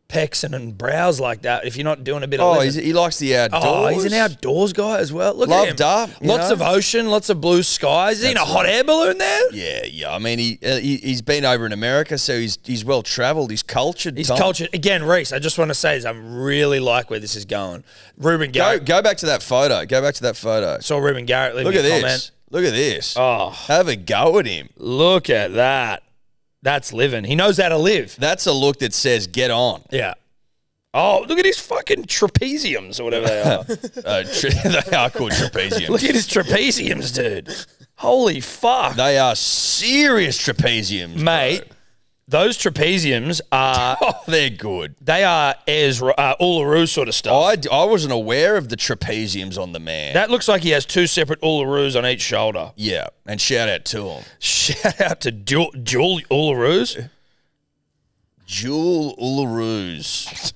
pecs and brows like that if you're not doing a bit of living. He likes the outdoors. Oh, he's an outdoors guy as well. Look Loved at him. up, Lots of ocean, lots of blue skies. Is he in a hot air balloon there? Yeah. I mean, he's been over in America, so he's well travelled. He's cultured. He's Tom. cultured. Again, Reese, I just want to say is I really like where this is going. Ruben Garrett. Go back to that photo. Go back to that photo. Saw Ruben Garrett leave Look me at a this. comment. Look at this. Oh. Have a go at him. Look at that. That's living. He knows how to live. That's a look that says, get on. Yeah. Oh, look at his fucking trapeziums or whatever they are. They are called trapeziums. Look at his trapeziums, dude. Holy fuck. They are serious trapeziums, Mate, those trapeziums are... Oh, they're good. They are Ayers Uluru sort of stuff. I wasn't aware of the trapeziums on the man. That looks like he has two separate Ulurus on each shoulder. Yeah, and shout out to him. Shout out to Jewel Ulurus. Jewel Ulurus.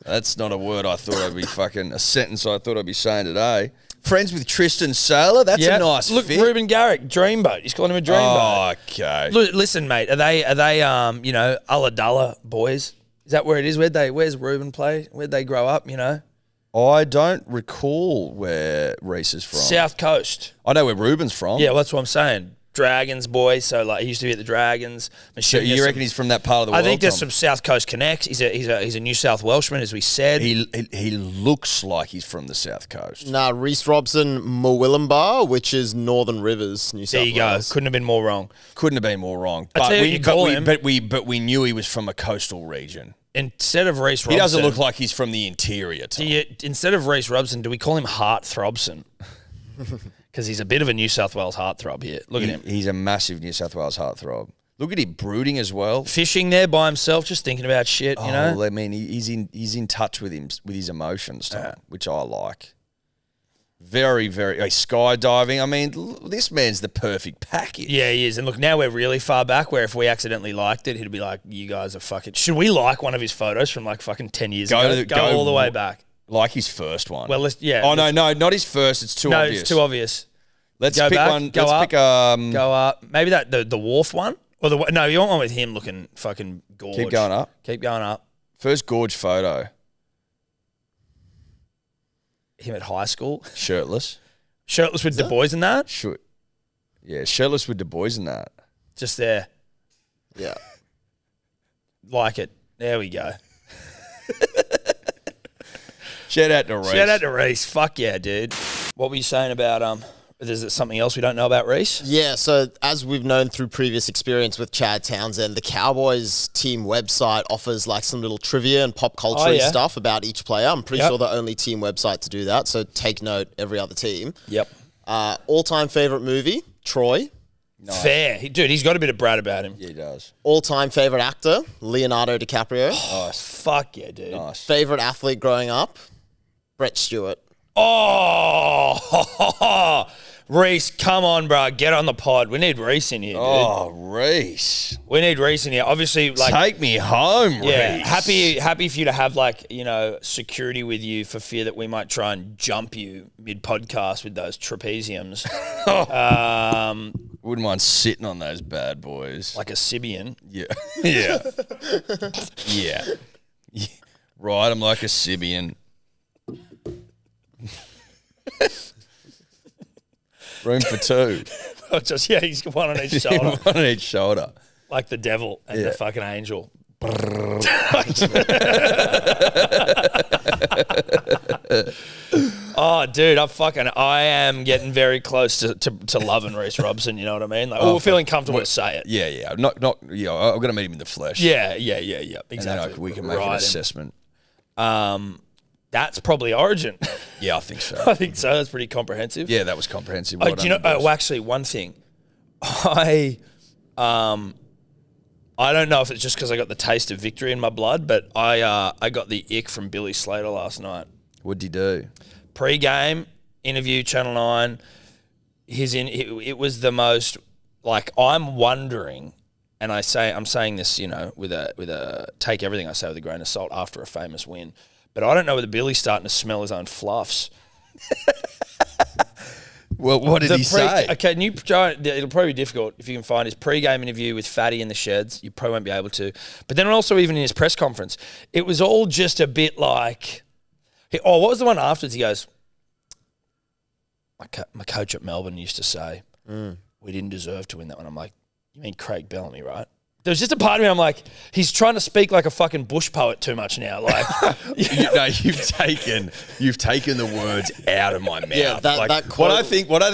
That's not a word I thought I'd be fucking... A sentence I thought I'd be saying today. Friends with Tristan Saylor. That's a nice Look, fit. Ruben Garrick, Dreamboat. He's calling him a Dreamboat. Oh, okay. Look, listen, mate. Are they Ulladulla boys? Is that where it is? Where's Ruben play? Where'd they grow up, you know? I don't recall where Reese is from. South Coast. I know where Ruben's from. Yeah, well, that's what I'm saying. Dragons boy, so like he used to be at the Dragons. So you reckon he's from that part of the world? I think there's Tom? some South Coast connects. He's a New South Welshman, as we said. He looks like he's from the South Coast. Nah, Reese Robson, Murwillumbah, which is Northern Rivers, New South There you Wales. go. Couldn't have been more wrong. Couldn't have been more wrong. I tell you what you call him. But we knew he was from a coastal region. Instead of Reese Robson, He doesn't look like he's from the interior. Tom. Instead of Reese Robson, do we call him Heart Throbson? Because he's a bit of a New South Wales heartthrob here. Look at him. He's a massive New South Wales heartthrob. Look at him brooding as well. Fishing there by himself, just thinking about shit, you know? I mean, he's in touch with his emotions, Tom, which I like. Very, very skydiving. I mean, this man's the perfect package. Yeah, he is. And look, now we're really far back where if we accidentally liked it, he'd be like, you guys are fucking... Should we like one of his photos from like fucking 10 years ago? Go all the way back. Like his first one. Well, yeah. Oh, no, not his first. It's too obvious. No, it's too obvious. Let's Go pick back, one. go Let's up, pick go up. Maybe the wharf one? Or no, you want one with him looking fucking gorge. Keep going up. Keep going up. First gorge photo. Him at high school. Shirtless. Shirtless with Du Bois and that? Yeah, shirtless with Du Bois and that. Just there. Yeah. Like it. There we go. Shout out to Reese. Shout out to Reese. Fuck yeah, dude. What were you saying about is it something else we don't know about Reese? Yeah, so as we've known through previous experience with Chad Townsend, the Cowboys team website offers like some little trivia and pop culture stuff about each player. I'm pretty sure the only team website to do that, so take note, every other team. Yep. All-time favourite movie, Troy. Nice. Fair. Dude, he's got a bit of Brad about him. Yeah, he does. All-time favourite actor, Leonardo DiCaprio. Nice. Fuck yeah, dude. Nice. Favourite athlete growing up, Brett Stewart. Oh, Reese, come on, bro. Get on the pod. We need Reese in here, dude. Oh, Reese. We need Reese in here. Obviously, like... Take me home, yeah, Reese. happy for you to have, like, you know, security with you for fear that we might try and jump you mid-podcast with those trapeziums. Wouldn't mind sitting on those bad boys. Like a Sibian. Yeah. Yeah. Yeah. Right, I'm like a Sibian. Room for two. He's got one on each shoulder. One on each shoulder. Like the devil and the fucking angel. Oh, dude, I am getting very close to loving Reese Robson. You know what I mean? Like, we're feeling comfortable to say it. Yeah, yeah. Not. I've got to meet him in the flesh. Yeah. Exactly. And then we can make an assessment. That that's probably Origin. Yeah, I think so. I think so. That's pretty comprehensive. Yeah, that was comprehensive. Do you know? Well, actually, one thing, I don't know if it's just because I got the taste of victory in my blood, but I got the ick from Billy Slater last night. What'd he do? Pre-game interview, Channel 9. It was the most, like, I'm wondering, and I'm saying this, you know, with a take everything I say with a grain of salt after a famous win, but I don't know whether Billy's starting to smell his own fluffs. Well, what did he say? Okay, and you try. It'll probably be difficult if you can find his pre-game interview with Fatty in the Sheds. You probably won't be able to. But then also even in his press conference, it was all just a bit like, what was the one afterwards? He goes, my coach at Melbourne used to say, we didn't deserve to win that one. I'm like, you mean Craig Bellamy, right? There was just a part of me, I'm like, he's trying to speak like a fucking bush poet too much now. Like, you've taken the words out of my mouth. Yeah, that quote. What I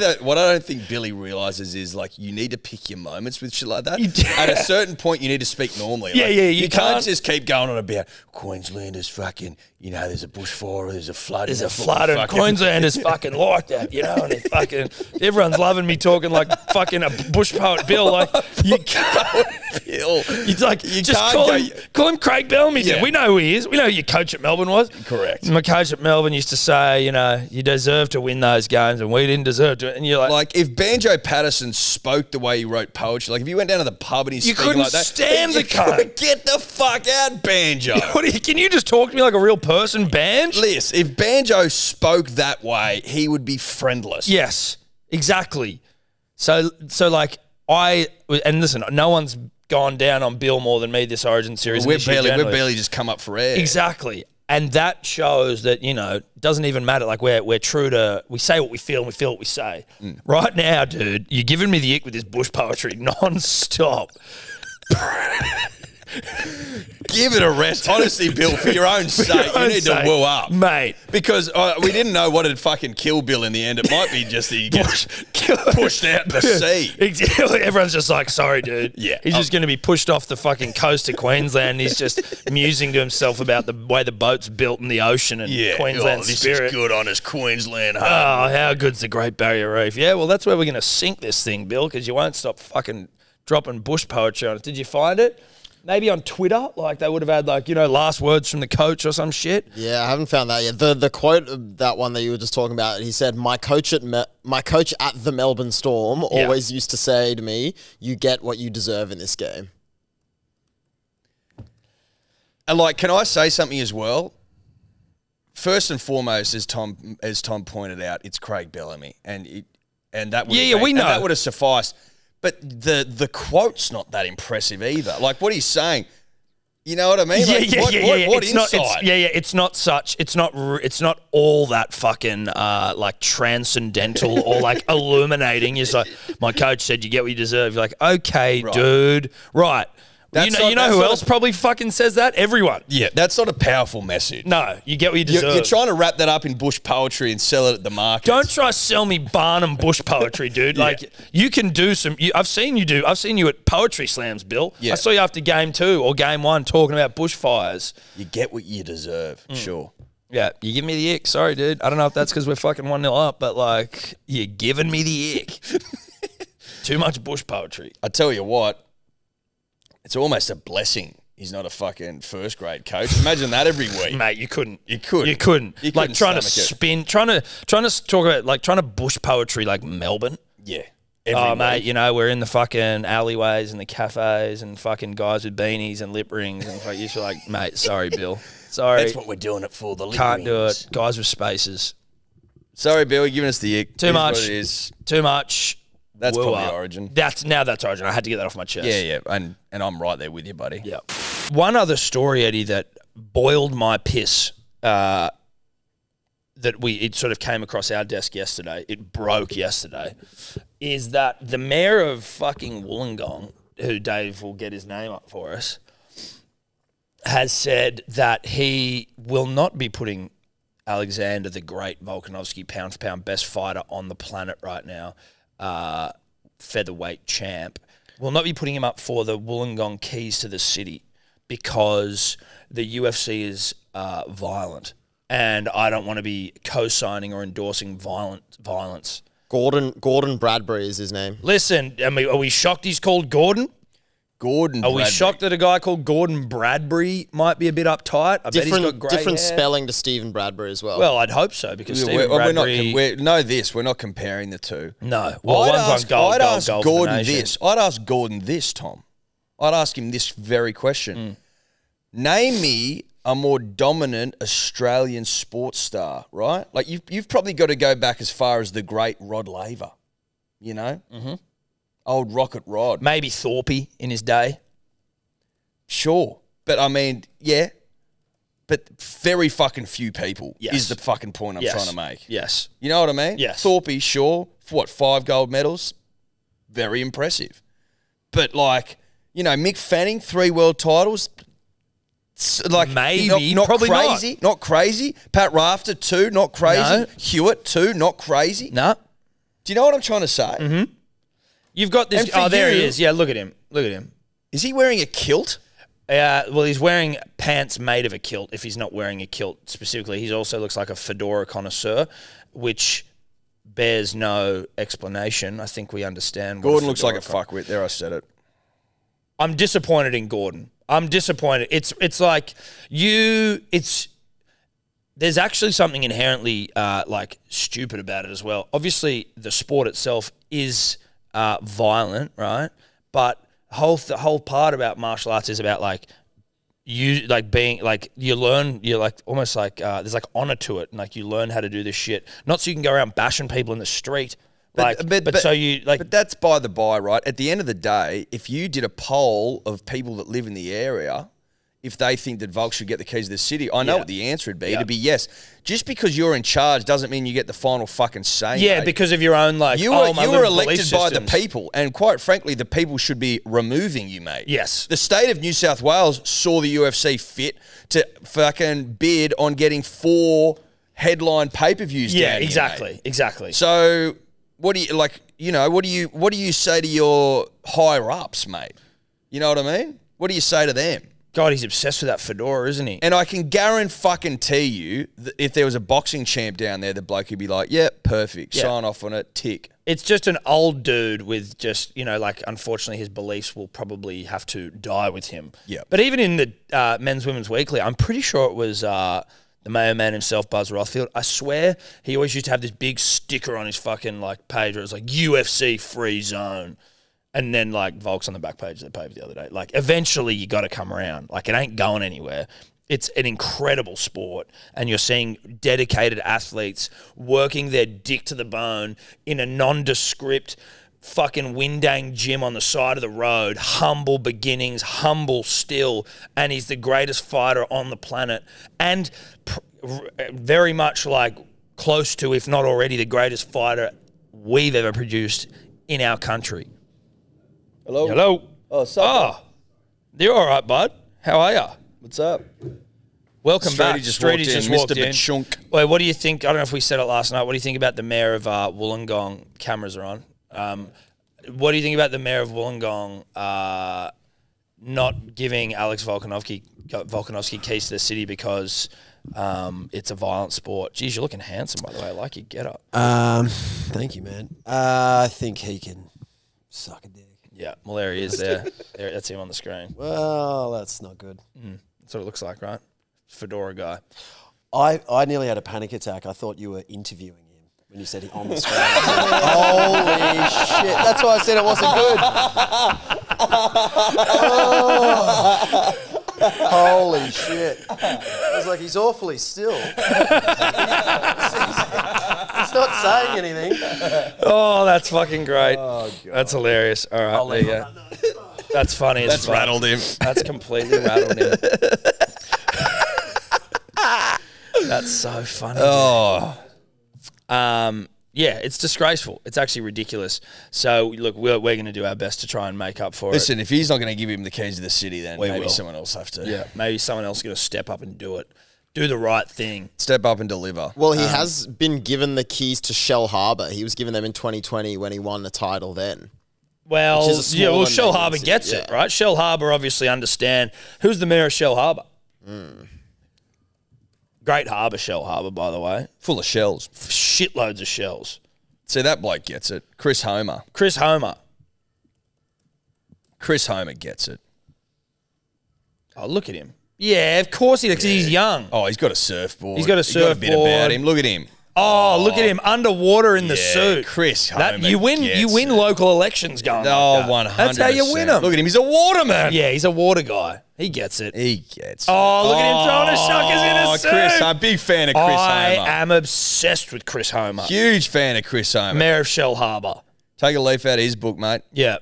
don't think Billy realizes is, like, you need to pick your moments with shit like that. At a certain point, you need to speak normally. Yeah, like, yeah, you can't just keep going on about Queenslanders fucking, you know, there's a bushfire, there's a flood. There's a flood, and Queenslanders fucking like that, you know, and it fucking, everyone's loving me talking like fucking a bush poet Bill. Like, you can't. Bill. It's like, you just call him Craig Bellamy. Yeah. We know who he is. We know who your coach at Melbourne was. Correct. My coach at Melbourne used to say, you know, you deserve to win those games, and we didn't deserve to. And you're like, if Banjo Patterson spoke the way he wrote poetry, like if you went down to the pub and he's speaking like that, stand the cunt. Get the fuck out, Banjo. Can you just talk to me like a real person, Banj? Listen, if Banjo spoke that way, he would be friendless. Yes, exactly. So like and listen, no one's gone down on Bill more than me this Origin series. We've barely just come up for air. Exactly. And that shows that, you know, it doesn't even matter. Like, we're true to, we say what we feel and we feel what we say. Right now, dude, you're giving me the ick with this bush poetry non-stop. Give it a rest. Honestly, Bill, for your own sake, you need to woo up. Mate. Because we didn't know what had fucking killed Bill in the end. It might be just that he gets pushed out the sea. Everyone's just like, sorry, dude. Yeah. He's just going to be pushed off the fucking coast of Queensland. He's just musing to himself about the way the boat's built in the ocean and Queensland spirit. This is good on his Queensland home. Oh, how good's the Great Barrier Reef? Yeah, well, that's where we're going to sink this thing, Bill, because you won't stop fucking dropping bush poetry on it. Did you find it? Maybe on Twitter, like they would have had, like, you know, last words from the coach or some shit. Yeah, I haven't found that yet. The quote, that one that you were just talking about, he said, my coach at the Melbourne Storm always used to say to me, you get what you deserve in this game. And, like, can I say something as well? First and foremost, as Tom pointed out, it's Craig Bellamy, and that would we know that would have sufficed. But the quote's not that impressive either. Like, what he's saying, you know what I mean? Like, what insight? It's not all that fucking like transcendental or like illuminating. It's like, my coach said you get what you deserve. You're like, okay, dude, right. You know who else probably fucking says that? Everyone. Yeah, that's not a powerful message. No, you get what you deserve. You're trying to wrap that up in bush poetry and sell it at the market. Don't try to sell me Barnum bush poetry, dude. Like, you can do some. I've seen you at poetry slams, Bill. Yeah. I saw you after game 2 or game 1 talking about bushfires. You get what you deserve, sure. Yeah, you give me the ick. Sorry, dude. I don't know if that's because we're fucking 1-0 up, but like, you're giving me the ick. Too much bush poetry. I tell you what. It's almost a blessing he's not a fucking first grade coach. Imagine that every week. Mate, you couldn't. You couldn't. Like, trying to spin, trying to talk about, like, trying to bush poetry like Melbourne. Yeah. Mate, you know, we're in the fucking alleyways and the cafes and fucking guys with beanies and lip rings, and you're just like, mate, sorry, Bill. Sorry. That's what we're doing it for, the lip Can't rings. do it. Guys with spaces. Sorry, Bill, you're giving us the ick. Too much. What it is. Too much. That's probably Origin. That's Origin. I had to get that off my chest. Yeah, and I'm right there with you, buddy. Yeah. One other story, Eddie, that boiled my piss, that it sort of came across our desk yesterday. It broke yesterday. Is that the mayor of fucking Wollongong, who Dave will get his name up for us, has said that he will not be putting Alexander the Great Volkanovski, pound for pound best fighter on the planet right now, featherweight champ, will not be putting him up for the Wollongong keys to the city because the UFC is violent and I don't want to be co-signing or endorsing violence. Gordon Bradbury is his name. Listen, are we shocked he's called Gordon? Gordon Are we Bradbury. shocked that a guy called Gordon Bradbury might be a bit uptight? I bet he's got grey different hair. spelling to Stephen Bradbury as well. Well, I'd hope so because Stephen Bradbury... we're not comparing the two. No. Well, one's on gold for Gordon the nation. this. I'd ask Gordon this, Tom. I'd ask him this very question. Name me a more dominant Australian sports star, right? Like, you've probably got to go back as far as the great Rod Laver, you know? Mm-hmm. Old Rocket Rod. Maybe Thorpe in his day. Sure. But, I mean, yeah. But very fucking few people is the fucking point I'm trying to make. Yes. You know what I mean? Yes. Thorpe, sure. For what, 5 gold medals? Very impressive. But, like, you know, Mick Fanning, 3 world titles. Like, maybe, not probably crazy. Not crazy. Pat Rafter, 2, not crazy. No. Hewitt, 2, not crazy. No. Do you know what I'm trying to say? Mm-hmm. You've got this. And There he is. Yeah, look at him. Look at him. Is he wearing a kilt? Well, he's wearing pants made of a kilt. If he's not wearing a kilt specifically, he also looks like a fedora connoisseur, which bears no explanation. I think we understand. Gordon looks like a fuckwit. There, I said it. I'm disappointed in Gordon. I'm disappointed. It's like there's actually something inherently like stupid about it as well. Obviously, the sport itself is violent, right? But the whole part about martial arts is about like you like being like you learn, you're like almost like there's like honor to it, and like you learn how to do this shit, not so you can go around bashing people in the street. But that's by the by, right? At the end of the day, if you did a poll of people that live in the area, if they think that Volk should get the keys to the city, I know what the answer would be. It'd be yes. Just because you're in charge doesn't mean you get the final fucking say. Yeah, mate. because of your own like you were elected by the people, and quite frankly, the people should be removing you, mate. Yes. The state of New South Wales saw the UFC fit to fucking bid on getting 4 headline pay-per-views. Yeah, down exactly, here, mate. exactly. So. What do you like? You know, what do you say to your higher ups, mate? You know what I mean? What do you say to them? God, he's obsessed with that fedora, isn't he? And I can guarantee you that if there was a boxing champ down there, the bloke would be like, "Yeah, perfect, sign off on it, tick." It's just an old dude with just, you know, like, unfortunately his beliefs will probably have to die with him. Yeah. But even in the Men's Women's Weekly, I'm pretty sure it was the Mayo Man himself, Buzz Rothfield. I swear he always used to have this big sticker on his fucking like page where it was like UFC free zone. And then like Volk's on the back page of the paper the other day. Like eventually you got to come around. Like it ain't going anywhere. It's an incredible sport, and you're seeing dedicated athletes working their dick to the bone in a nondescript fucking Windang gym on the side of the road, humble beginnings, humble still, and he's the greatest fighter on the planet, and very much like close to, if not already, the greatest fighter we've ever produced in our country. Hello. Hello. Oh, what's up? You're all right, bud. How are you? What's up? Welcome back. Streety's just walked in. Mr. Bachunk. Wait, what do you think? I don't know if we said it last night. What do you think about the mayor of Wollongong? Cameras are on. What do you think about the mayor of Wollongong not giving Alex Volkanovski keys to the city because it's a violent sport? Geez, you're looking handsome, by the way. I like your getup. Thank you, man. I think he can suck a dick. Yeah, well, there he is there. That's him on the screen. Well, that's not good. That's what it looks like, right? Fedora guy. I nearly had a panic attack. I thought you were interviewing him when you said he on the screen. Holy shit. That's why I said it wasn't good. Holy shit. I was like, he's awfully still. He's not saying anything. Oh, that's fucking great. Oh, God. That's hilarious. All right, there you go. That's funny. That's rattled him. That's completely rattled him. That's so funny. Oh. Yeah, it's disgraceful. It's actually ridiculous. So, look, we're going to do our best to try and make up for it. Listen, if he's not going to give him the keys to the city, then maybe someone else have to. Yeah, maybe someone else is going to step up and do it. Do the right thing. Step up and deliver. Well, he has been given the keys to Shell Harbour. He was given them in 2020 when he won the title then. Well, Shell Harbour gets it, right? Shell Harbour obviously understand. Who's the mayor of Shell Harbour? Great harbour, Shell Harbour, by the way. Full of shells. Shitloads of shells. See, that bloke gets it. Chris Homer. Chris Homer Gets it. Oh, look at him. Yeah, of course he does, because he's young. Oh, he's got a surfboard. He's got a surfboard. Got a bit about him. Look at him. Oh, look at him underwater in the suit. Chris Homer You win local elections going like that. 100%. That's how you win them. Look at him. He's a waterman. Yeah, he's a water guy. He gets it. He gets it. Oh, look at him throwing a shockers in a suit. Chris, I'm a big fan of Chris Homer. I am obsessed with Chris Homer. Huge fan of Chris Homer. Mayor of Shell Harbour. Take a leaf out of his book, mate. Yeah.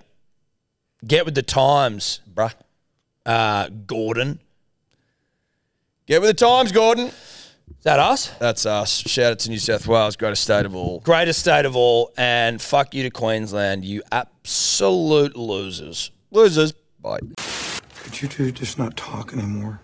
Get with the times, Bruh. Gordon. Get with the times, Gordon. Is that us? That's us. Shout out to New South Wales, greatest state of all. Greatest state of all, and fuck you to Queensland, you absolute losers. Losers. Bye. Could you two just not talk anymore?